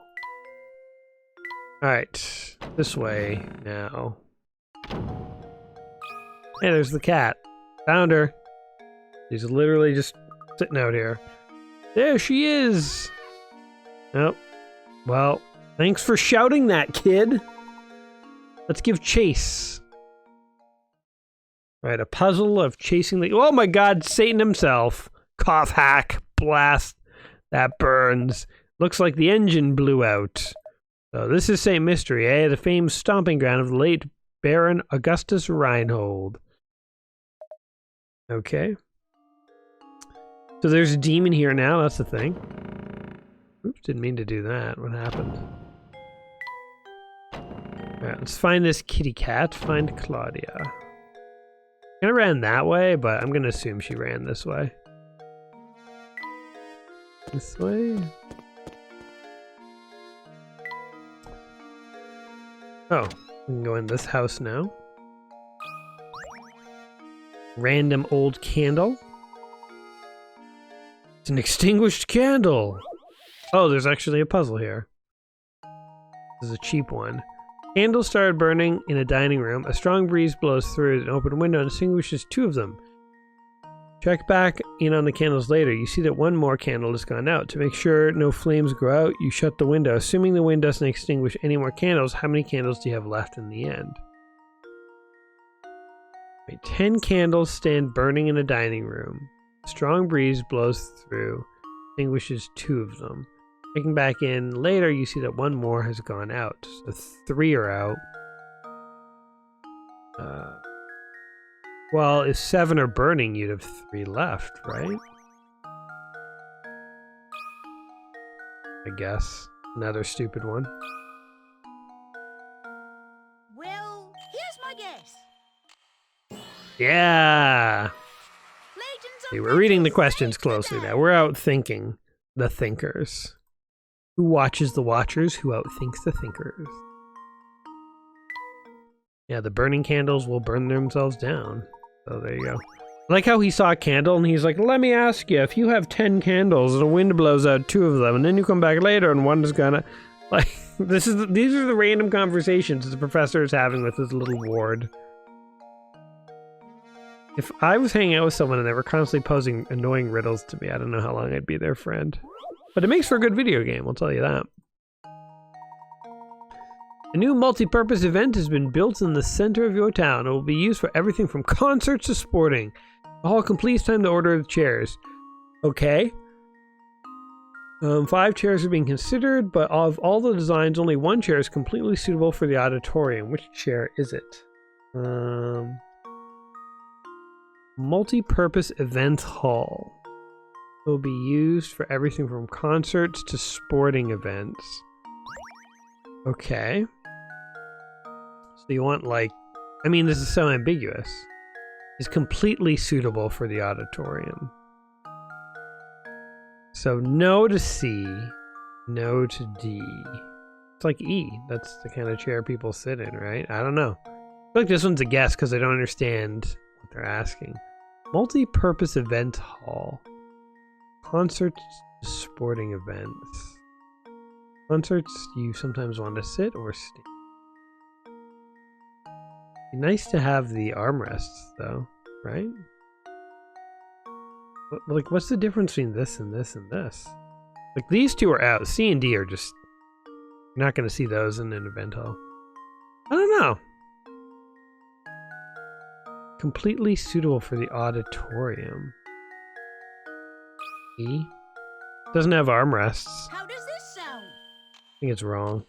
Alright. This way now. Hey, there's the cat. Found her. She's literally just sitting out here. There she is! Oh. Well, thanks for shouting that, kid. Let's give chase. Right, a puzzle of chasing the... Oh my god, Satan himself. Cough hack. Blast. That burns. Looks like the engine blew out. So this is St. Mystery, eh? The famed stomping ground of the late Baron Augustus Reinhold. Okay. So there's a demon here now, that's the thing. Oops, didn't mean to do that. What happened? Alright, let's find this kitty cat. Find Claudia. Kind of ran that way, but I'm gonna assume she ran this way. This way? Oh, we can go in this house now. Random old candle. It's an extinguished candle! Oh, there's actually a puzzle here. This is a cheap one. Candle started burning in a dining room. A strong breeze blows through an open window and extinguishes 2 of them. Check back in on the candles later. You see that 1 more candle has gone out. To make sure no flames go out, you shut the window. Assuming the wind doesn't extinguish any more candles, how many candles do you have left in the end? Wait, 10 candles stand burning in a dining room. A strong breeze blows through, extinguishes 2 of them. Checking back in later, you see that 1 more has gone out. So 3 are out. Well, if 7 are burning, you'd have 3 left, right? I guess. Another stupid one. Well, here's my guess. Yeah! Layton's See, we're reading the questions closely now. We're outthinking the thinkers. Who watches the watchers? Who outthinks the thinkers? Yeah, the burning candles will burn themselves down. So there you go. I like how he saw a candle and he's like, let me ask you, if you have 10 candles and the wind blows out 2 of them and then you come back later and one is gonna... Like, these are the random conversations the professor is having with his little ward. If I was hanging out with someone and they were constantly posing annoying riddles to me, I don't know how long I'd be their friend. But it makes for a good video game, I'll tell you that. A new multi-purpose event has been built in the center of your town. It will be used for everything from concerts to sporting. The hall completes time to order the chairs. Okay. 5 chairs are being considered, but of all the designs, only 1 chair is completely suitable for the auditorium. Which chair is it? Multi-purpose event hall. It will be used for everything from concerts to sporting events. Okay. So you want, like... I mean, this is so ambiguous. It's completely suitable for the auditorium. So no to C, no to D. It's like E. That's the kind of chair people sit in, right? I don't know. I feel like this one's a guess because I don't understand what they're asking. Multi-purpose event hall. Concerts to sporting events. Concerts, you sometimes want to sit or stand. Be nice to have the armrests, though, right? Like, what's the difference between this and this and this? Like, these 2 are out. C and D are just... You're not going to see those in an event hall. I don't know. Completely suitable for the auditorium. E? Doesn't have armrests. How does this sound? I think it's wrong.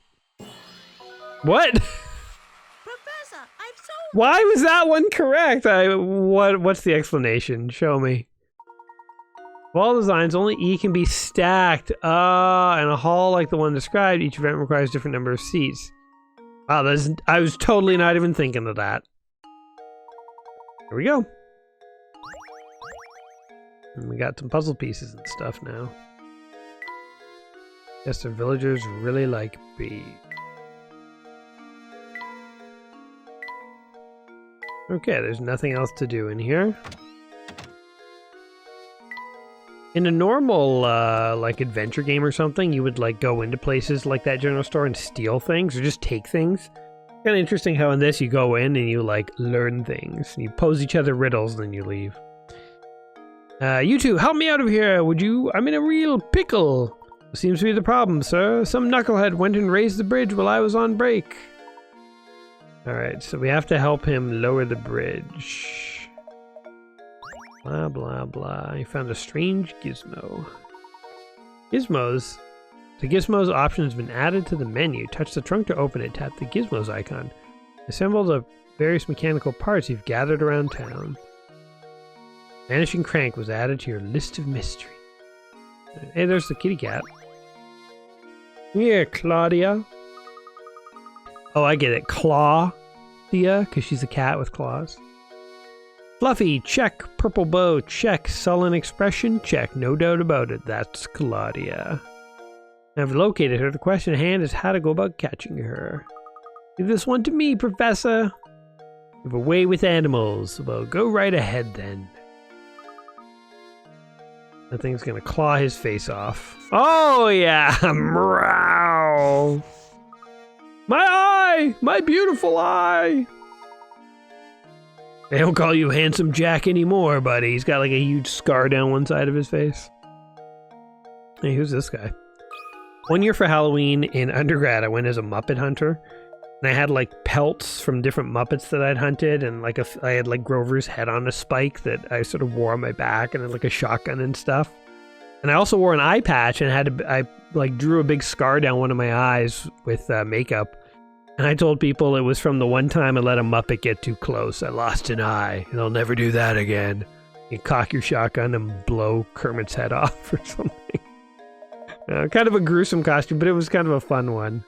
What? Professor, I've solved... Why was that one correct? What's the explanation? Show me. Of all designs, only E can be stacked. In a hall like the one described, each event requires a different number of seats. Wow, I was totally not even thinking of that. Here we go. And we got some puzzle pieces and stuff now. Guess the villagers really like bees. Okay, there's nothing else to do in here. In a normal, like, adventure game or something, you would, like, go into places like that general store and steal things, or just take things. Kind of interesting how in this you go in and you, like, learn things. And you pose each other riddles and then you leave. You two, help me out of here, would you? I'm in a real pickle. Seems to be the problem, sir. Some knucklehead went and raised the bridge while I was on break. Alright, so we have to help him lower the bridge. Blah, blah, blah. He found a strange gizmo. Gizmos. The gizmos option has been added to the menu. Touch the trunk to open it. Tap the gizmos icon. Assemble the various mechanical parts you've gathered around town. Vanishing crank was added to your list of mystery. Hey, there's the kitty cat. Here, Claudia. Oh, I get it. Claudia, because she's a cat with claws. Fluffy, check. Purple bow, check. Sullen expression, check. No doubt about it, that's Claudia. I've located her. The question at hand is how to go about catching her. Leave this one to me, Professor. You have a way with animals. Well, go right ahead then. That thing's gonna claw his face off. Oh yeah! Meow! My eye! My beautiful eye! They don't call you Handsome Jack anymore, buddy. He's got like a huge scar down one side of his face. Hey, who's this guy? One year for Halloween in undergrad, I went as a Muppet hunter. And I had like pelts from different Muppets that I'd hunted, and like I had like Grover's head on a spike that I sort of wore on my back, and had like a shotgun and stuff. And I also wore an eye patch and I like drew a big scar down one of my eyes with makeup. And I told people it was from the one time I let a Muppet get too close. I lost an eye, and I'll never do that again. You cock your shotgun and blow Kermit's head off or something. Kind of a gruesome costume, but it was kind of a fun one.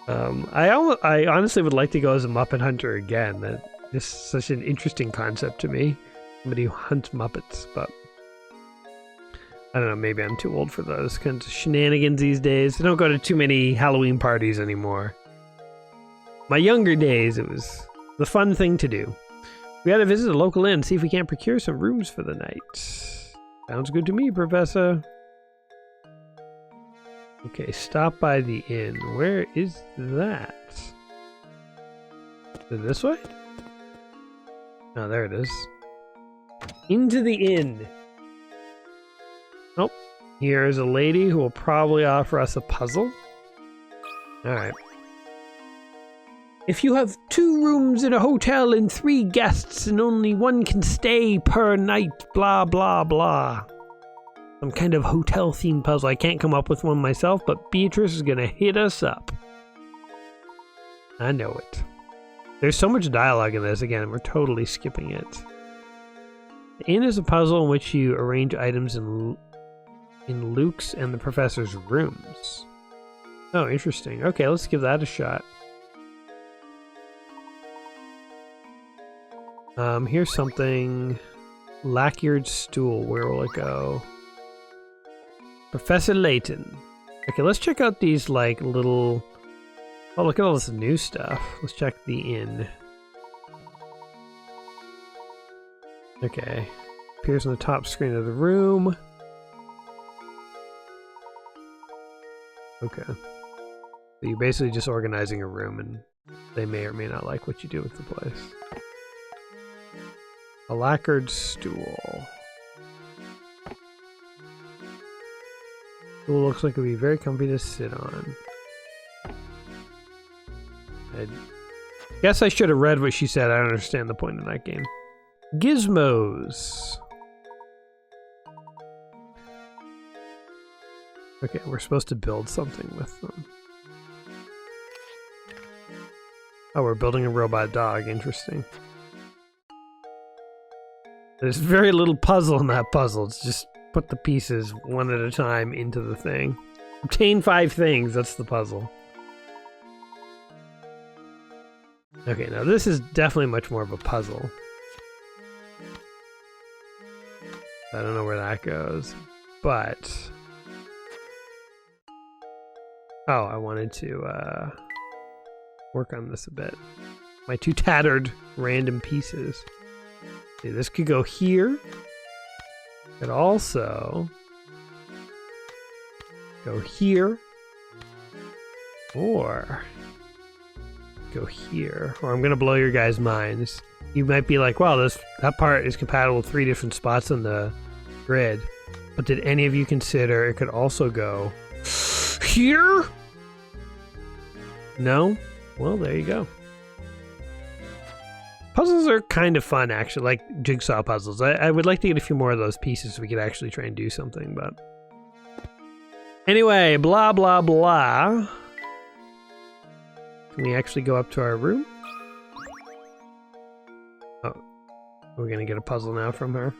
I honestly would like to go as a Muppet hunter again. That is such an interesting concept to me. Somebody who hunts Muppets, but I don't know, maybe I'm too old for those kinds of shenanigans these days. I don't go to too many Halloween parties anymore. My younger days, it was the fun thing to do. We gotta visit a local inn, see if we can't procure some rooms for the night. Sounds good to me, Professor. Okay, stop by the inn. Where is that? Is it this way? Oh, there it is. Into the inn. Oh, here's a lady who will probably offer us a puzzle. Alright. If you have 2 rooms in a hotel and 3 guests and only 1 can stay per night, blah blah blah. Some kind of hotel-themed puzzle. I can't come up with one myself, but Beatrice is gonna hit us up. I know it. There's so much dialogue in this, again, we're totally skipping it. The inn is a puzzle in which you arrange items in Luke's and the professor's rooms. Oh, interesting. Okay, let's give that a shot. Here's something. Lacquered stool. Where will it go? Professor Layton. Okay, let's check out these, like, little... Oh, look at all this new stuff. Let's check the inn. Okay. Appears on the top screen of the room. Okay. So you're basically just organizing a room, and they may or may not like what you do with the place. A lacquered stool. Stool looks like it'd be very comfy to sit on. I guess I should have read what she said. I don't understand the point of that game. Gizmos. Okay, we're supposed to build something with them. Oh, we're building a robot dog. Interesting. There's very little puzzle in that puzzle. It's just put the pieces one at a time into the thing. Obtain 5 things. That's the puzzle. Okay, now this is definitely much more of a puzzle. I don't know where that goes, but... Oh, I wanted to work on this a bit. My 2 tattered random pieces. See, this could go here. Could also go here. Or go here. Or I'm gonna blow your guys' minds. You might be like, wow, that part is compatible with 3 different spots on the grid. But did any of you consider it could also go here? No? Well, there you go. Puzzles are kind of fun, actually, like jigsaw puzzles. I would like to get a few more of those pieces so we could actually try and do something, but... Anyway, blah, blah, blah. Can we actually go up to our room? Oh, we're gonna get a puzzle now from her.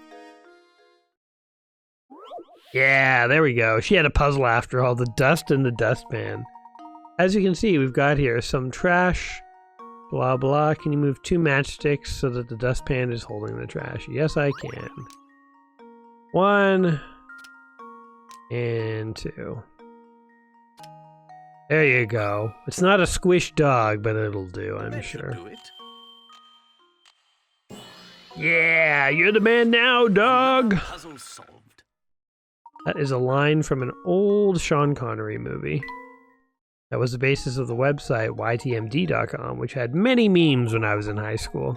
Yeah, there we go. She had a puzzle after all. The dust in the dustpan. As you can see, we've got here some trash, blah blah. Can you move 2 matchsticks so that the dustpan is holding the trash? Yes, I can. 1 and 2. There you go. It's not a squish dog, but it'll do, I'm That sure. should do it. Yeah, you're the man now, dog. Puzzle solved. That is a line from an old Sean Connery movie. That was the basis of the website ytmd.com, which had many memes when I was in high school.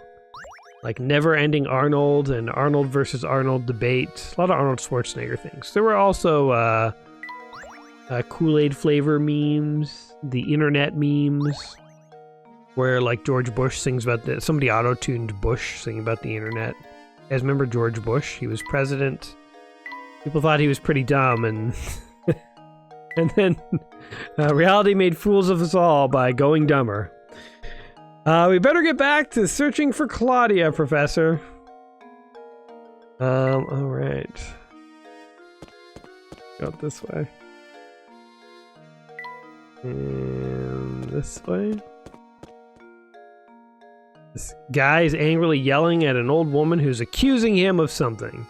Like Never-Ending Arnold and Arnold versus Arnold debate. A lot of Arnold Schwarzenegger things. There were also Kool-Aid flavor memes, the internet memes, where like George Bush sings about somebody auto-tuned Bush singing about the internet. You guys remember George Bush? He was president. People thought he was pretty dumb, and and then reality made fools of us all by going dumber. We better get back to searching for Claudia, Professor. Alright. Go this way. And this way. This guy is angrily yelling at an old woman who's accusing him of something.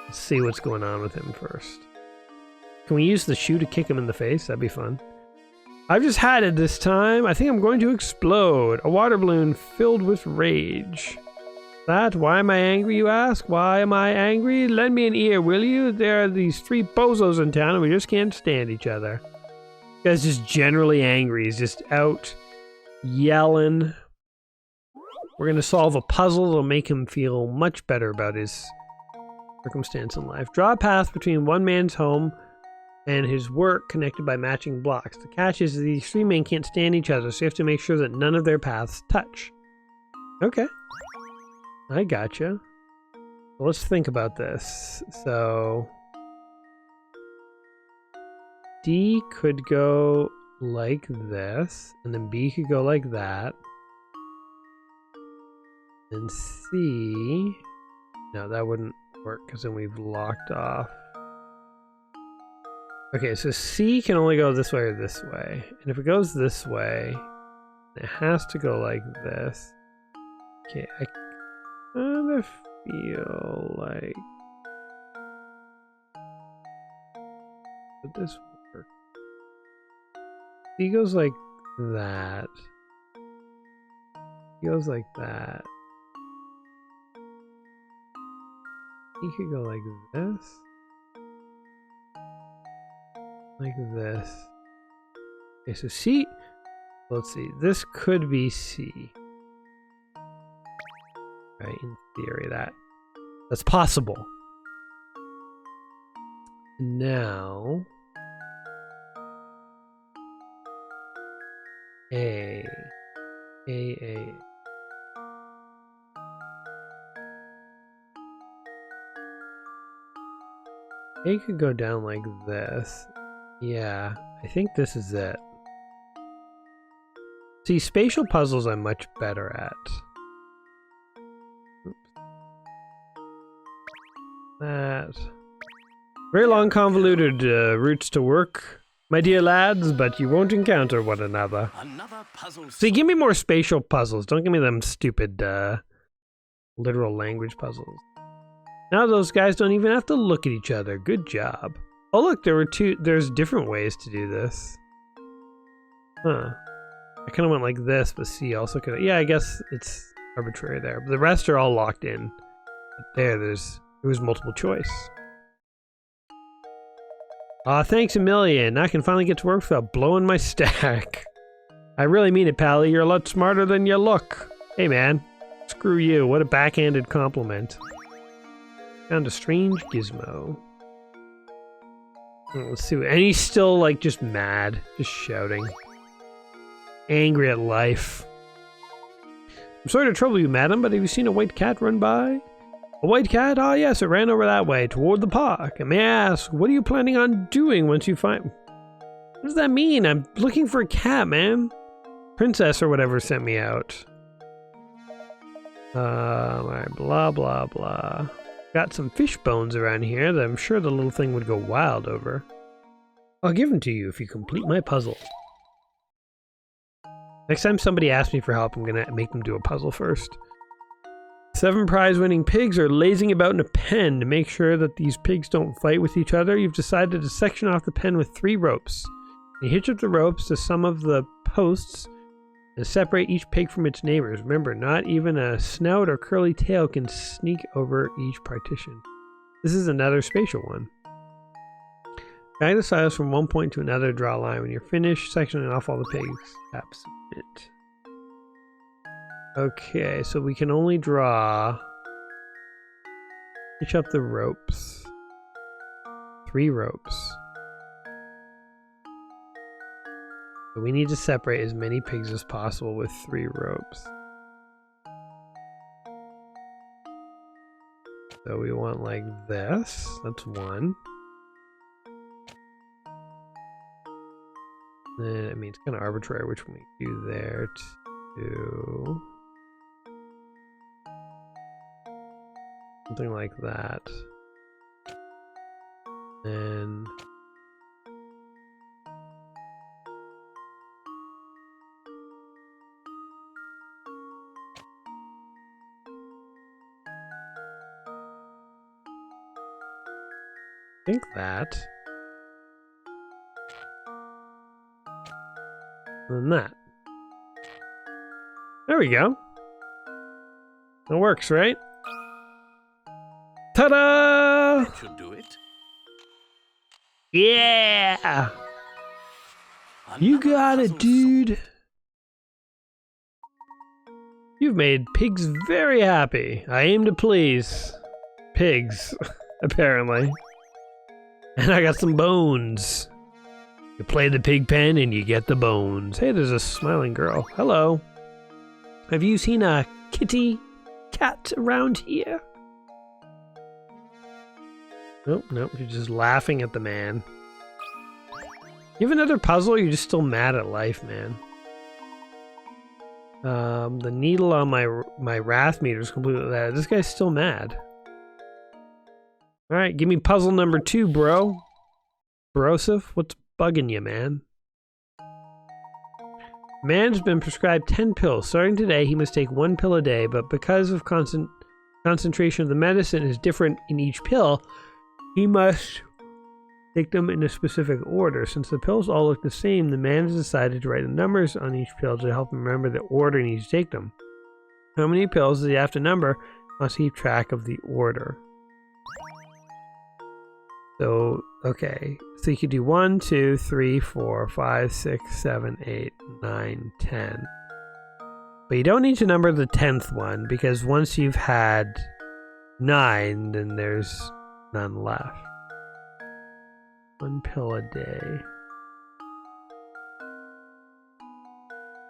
Let's see what's going on with him first. Can we use the shoe to kick him in the face? That'd be fun. I've just had it this time. I think I'm going to explode. A water balloon filled with rage. That? Why am I angry, you ask? Why am I angry? Lend me an ear, will you? There are these 3 bozos in town and we just can't stand each other. This guy's just generally angry. He's just out yelling. We're going to solve a puzzle that'll make him feel much better about his circumstance in life. Draw a path between one man's home and his work connected by matching blocks. The catch is that these 3 men can't stand each other, so you have to make sure that none of their paths touch. Okay. I gotcha. Well, let's think about this. So D could go like this, and then B could go like that. And C... No, that wouldn't work because then we've locked off. Okay, so C can only go this way or this way. And if it goes this way, it has to go like this. Okay, I kind of feel like... Would this work? C goes like that. He goes like that. He could go like this. Like this. Okay, so C. Let's see. This could be C. Right, in theory, that's possible. Now, A. A could go down like this. Yeah, I think this is it. See, spatial puzzles I'm much better at. Oops. That. Very long convoluted routes to work, my dear lads, but you won't encounter one another. Another puzzle. See, give me more spatial puzzles. Don't give me them stupid literal language puzzles. Now those guys don't even have to look at each other. Good job. Oh look, there's different ways to do this. Huh. I kind of went like this, but C also could... Yeah, I guess it's arbitrary there. But the rest are all locked in. But there was multiple choice. Aw, thanks a million. I can finally get to work without blowing my stack. I really mean it, Pally. You're a lot smarter than you look. Hey, man. Screw you. What a backhanded compliment. Found a strange gizmo. Oh, let's see. And he's still, like, just mad. Just shouting. Angry at life. I'm sorry to trouble you, madam, but have you seen a white cat run by? A white cat? Ah, yes, it ran over that way, toward the park. And may I ask, what are you planning on doing once you find... What does that mean? I'm looking for a cat, man. Princess or whatever sent me out. Alright, blah, blah, blah. Got some fish bones around here that I'm sure the little thing would go wild over. I'll give them to you if you complete my puzzle. Next time somebody asks me for help, I'm gonna make them do a puzzle first. 7 prize-winning pigs are lazing about in a pen. To make sure that these pigs don't fight with each other, you've decided to section off the pen with 3 ropes. You hitch up the ropes to some of the posts and separate each pig from its neighbors. Remember, not even a snout or curly tail can sneak over each partition. This is another spatial one. Drag the silos from one point to another, draw a line. When you're finished sectioning off all the pigs, tap submit. Okay, so we can only draw... Hitch up the ropes. 3 ropes. So we need to separate as many pigs as possible with 3 ropes. So we want like this. That's 1. Then, I mean, it's kind of arbitrary which one we do there. 2. Something like that. And I think that. And that. There we go. It works, right? Ta-da! That should do it. Yeah! You Another got it, puzzle dude! You've made pigs very happy. I aim to please. Pigs, apparently. And I got some bones. You play the pig pen and you get the bones. Hey, there's a smiling girl. Hello. Have you seen a kitty cat around here? Nope, nope, you're just laughing at the man. You have another puzzle, or you're just still mad at life, man? The needle on my wrath meter is completely that. This guy's still mad. Alright, give me puzzle number 2, bro. Broseph, what's bugging you, man? Man's been prescribed 10 pills. Starting today, he must take 1 pill a day, but because of concentration of the medicine is different in each pill, he must take them in a specific order. Since the pills all look the same, the man has decided to write the numbers on each pill to help him remember the order he needs to take them. How many pills does he have to number? Must keep track of the order. So, okay. So you could do 1, 2, 3, 4, 5, 6, 7, 8, 9, 10. But you don't need to number the 10th one, because once you've had 9, then there's none left. 1 pill a day.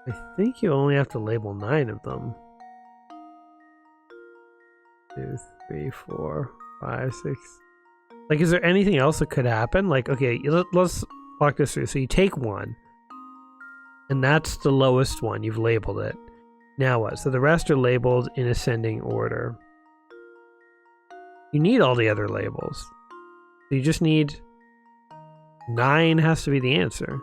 I think you only have to label 9 of them. 2, 3, 4, 5, 6. Like, is there anything else that could happen? Like, okay, let's walk this through. So you take 1, and that's the lowest one. You've labeled it. Now what? So the rest are labeled in ascending order. You need all the other labels. So you just need 9 has to be the answer.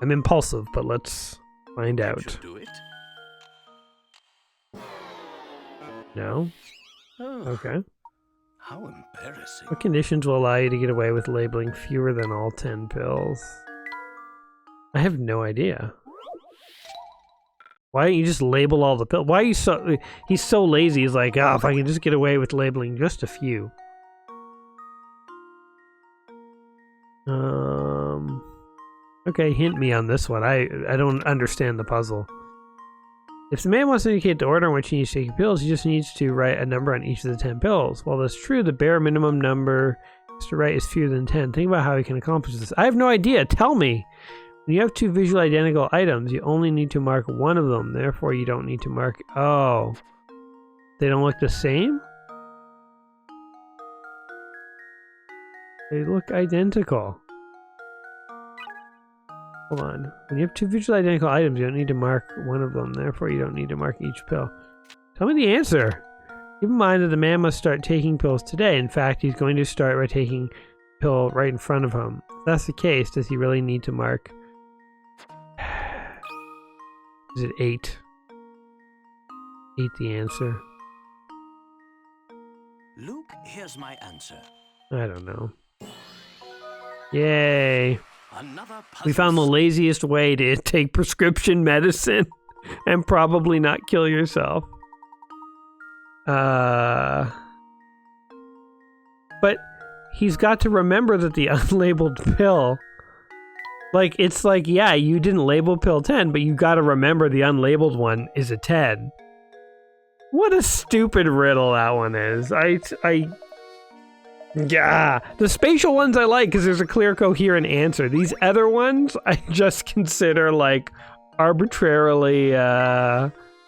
I'm impulsive, but let's find That out. should do it. No? Oh, Okay. how embarrassing. What conditions will allow you to get away with labeling fewer than all 10 pills? I have no idea. Why don't you just label all the pills? Why are you so... He's so lazy, he's like, oh, if I can just get away with labeling just a few. Okay, hint me on this one. I don't understand the puzzle. If the man wants to indicate the order in which he needs to take pills, he just needs to write a number on each of the 10 pills. While that's true, the bare minimum number to write is fewer than 10. Think about how he can accomplish this. I have no idea. Tell me. When you have 2 visually identical items, you only need to mark one of them. Therefore, you don't need to mark... Oh. They don't look the same? They look identical. Hold on. When you have 2 visually identical items, you don't need to mark one of them. Therefore, you don't need to mark each pill. Tell me the answer. Keep in mind that the man must start taking pills today. In fact, he's going to start by taking a pill right in front of him. If that's the case, does he really need to mark Is it 8? 8 the answer? Luke, here's my answer. I don't know. Yay. Another puzzle. We found the laziest way to take prescription medicine and probably not kill yourself. But he's got to remember that the unlabeled pill... Like, it's like, yeah, you didn't label pill 10, but you gotta remember the unlabeled one is a 10. What a stupid riddle that one is. Yeah, the spatial ones I like because there's a clear, coherent answer. These other ones I just consider like arbitrarily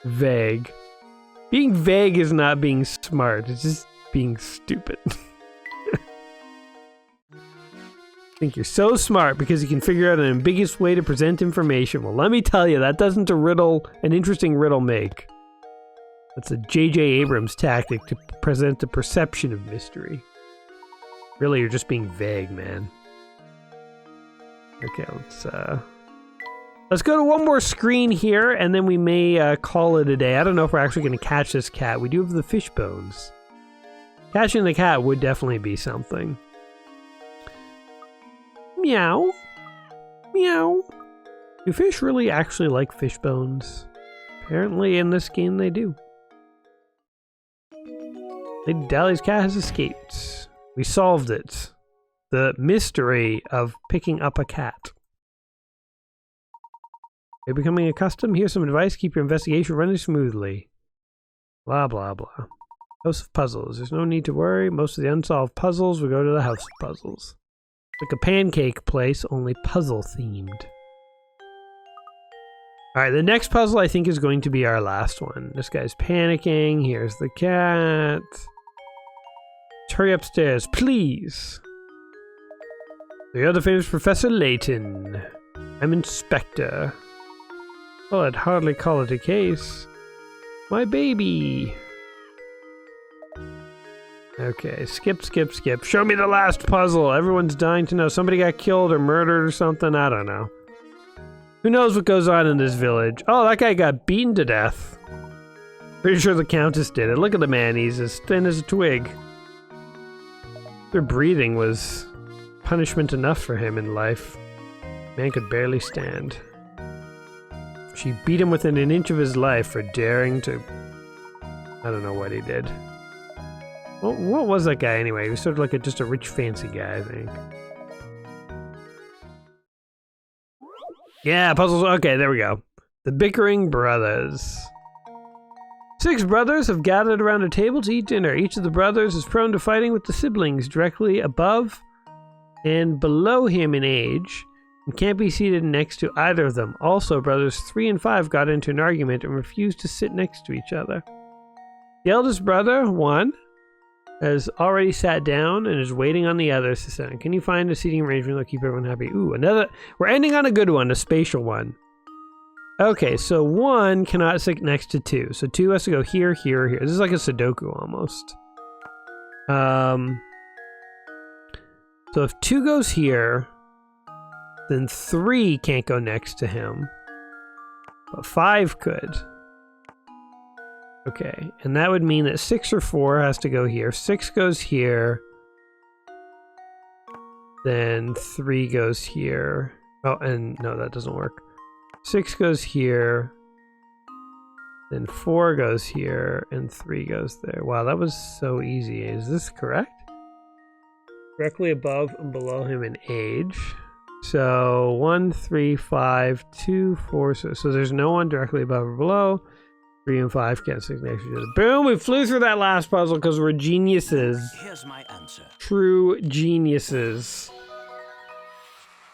vague. Being vague is not being smart, it's just being stupid. Think you're so smart because you can figure out an ambiguous way to present information. Well, let me tell you, that doesn't an interesting riddle make. That's a J.J. Abrams tactic to present the perception of mystery. Really, you're just being vague, man. Okay, let's go to one more screen here, and then we may call it a day. I don't know if we're actually going to catch this cat. We do have the fish bones. Catching the cat would definitely be something. Meow. Meow. Do fish really actually like fish bones? Apparently in this game they do. Lady Dahlia's cat has escaped. We solved it. The mystery of picking up a cat. You're becoming accustomed? Here's some advice. Keep your investigation running smoothly. Blah, blah, blah. House of Puzzles. There's no need to worry. Most of the unsolved puzzles will go to the House of Puzzles. Like a pancake place, only puzzle themed. Alright, the next puzzle I think is going to be our last one. This guy's panicking. Here's the cat. Hurry upstairs, please. You're the famous Professor Layton. I'm Inspector. Well, I'd hardly call it a case. My baby. Okay, skip. Show me the last puzzle. Everyone's dying to know. Somebody got killed or murdered or something. I don't know. Who knows what goes on in this village? Oh, that guy got beaten to death. Pretty sure the Countess did it. Look at the man. He's as thin as a twig. Their breathing was punishment enough for him in life. Man could barely stand. She beat him within an inch of his life for daring to... I don't know what he did. What was that guy anyway? He was sort of like just a rich fancy guy, I think. Yeah, puzzles. Okay, there we go. The Bickering Brothers. 6 brothers have gathered around a table to eat dinner. Each of the brothers is prone to fighting with the siblings directly above and below him in age, and can't be seated next to either of them. Also, brothers 3 and 5 got into an argument and refused to sit next to each other. The eldest brother, 1, has already sat down and is waiting on the others to sit down. Can you find a seating arrangement that'll keep everyone happy? Ooh, another. We're ending on a good one, a spatial one. Okay, so 1 cannot sit next to 2. So 2 has to go here, here, here. This is like a Sudoku almost. So if 2 goes here, then 3 can't go next to him. But 5 could. Okay, and that would mean that 6 or 4 has to go here. 6 goes here. Then 3 goes here. Oh, and no, that doesn't work. 6 goes here, then 4 goes here, and 3 goes there. Wow, that was so easy. Is this correct? Directly above and below him in age. So 1, 3, 5, 2, 4. So there's no one directly above or below. 3 and 5 can't sit next to each other. Boom! We flew through that last puzzle because we're geniuses. Here's my answer. True geniuses.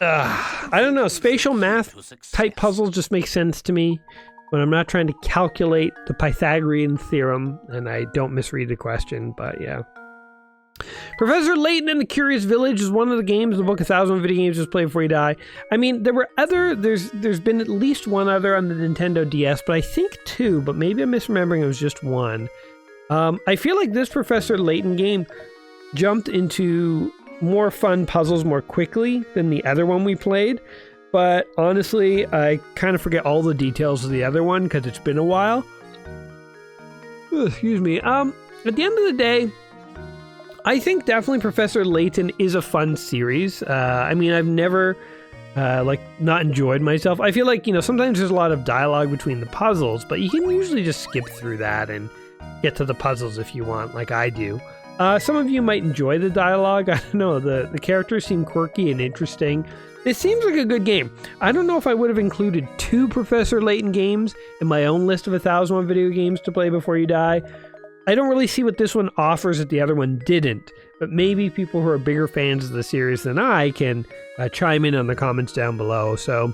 I don't know, spatial math type puzzles just make sense to me when I'm not trying to calculate the Pythagorean theorem and I don't misread the question, but yeah. Professor Layton and the Curious Village is one of the games in the book 1,000 Video Games Just Play Before You Die. I mean, there were there's been at least one other on the Nintendo DS, but I think 2, but maybe I'm misremembering it was just 1. I feel like this Professor Layton game jumped into more fun puzzles more quickly than the other one we played. but honestly, I kind of forget all the details of the other one because it's been a while. Ugh, excuse me. At the end of the day, I think definitely Professor Layton is a fun series. I mean, I've never not enjoyed myself. I feel like, sometimes there's a lot of dialogue between the puzzles, but you can usually just skip through that and get to the puzzles if you want, like I do. Some of you might enjoy the dialogue. I don't know, the characters seem quirky and interesting. It seems like a good game. I don't know if I would have included 2 Professor Layton games in my own list of 1,001 video games to play before you die. I don't really see what this one offers that the other one didn't, but maybe people who are bigger fans of the series than I can chime in on the comments down below. So,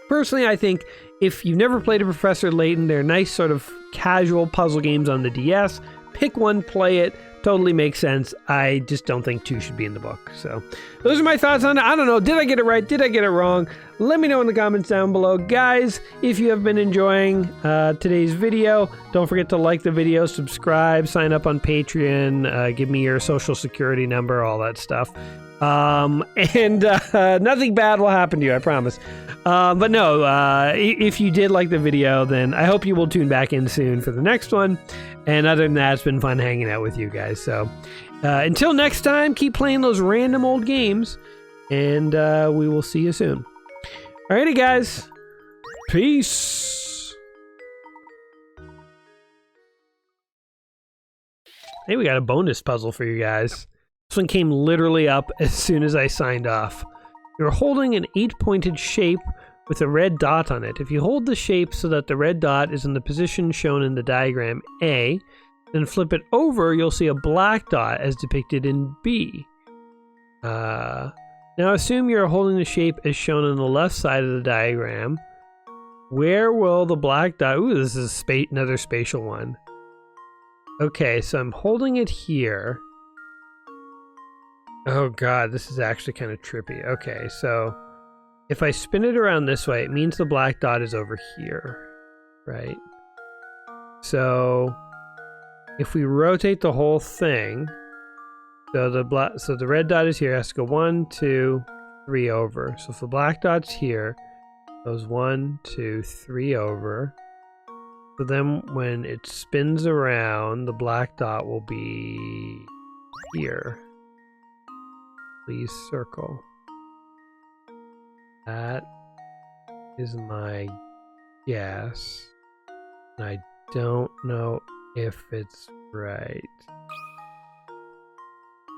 personally, I think if you've never played a Professor Layton, they're nice sort of casual puzzle games on the DS. Pick one, play it. Totally makes sense. I just don't think 2 should be in the book. So those are my thoughts on it. I don't know. Did I get it right? Did I get it wrong? Let me know in the comments down below. Guys, if you have been enjoying today's video, don't forget to like the video, subscribe, sign up on Patreon, give me your social security number, all that stuff. And nothing bad will happen to you, I promise. But no, if you did like the video, then I hope you will tune back in soon for the next one. And other than that, it's been fun hanging out with you guys. So until next time, keep playing those random old games, and we will see you soon. Alrighty, guys. Peace. Hey, we got a bonus puzzle for you guys. This one came literally up as soon as I signed off. You're holding an 8-pointed shape with a red dot on it. If you hold the shape so that the red dot is in the position shown in the diagram A, then flip it over, you'll see a black dot as depicted in B. Now assume you're holding the shape as shown on the left side of the diagram. Where will the black dot... Ooh, this is another spatial one. Okay, so I'm holding it here. Oh god, this is actually kind of trippy. Okay, so if I spin it around this way, it means the black dot is over here, right? So if we rotate the whole thing, so the red dot is here, it has to go 1, 2, 3 over. So if the black dot's here, it goes 1, 2, 3 over. So then when it spins around, the black dot will be here. Please circle. That is my guess. And I don't know if it's right.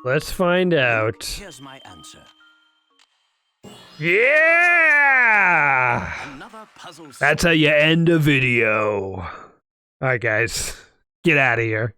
Let's find out. Here's my answer. Yeah! Another puzzle. That's how you end a video. Alright, guys. Get out of here.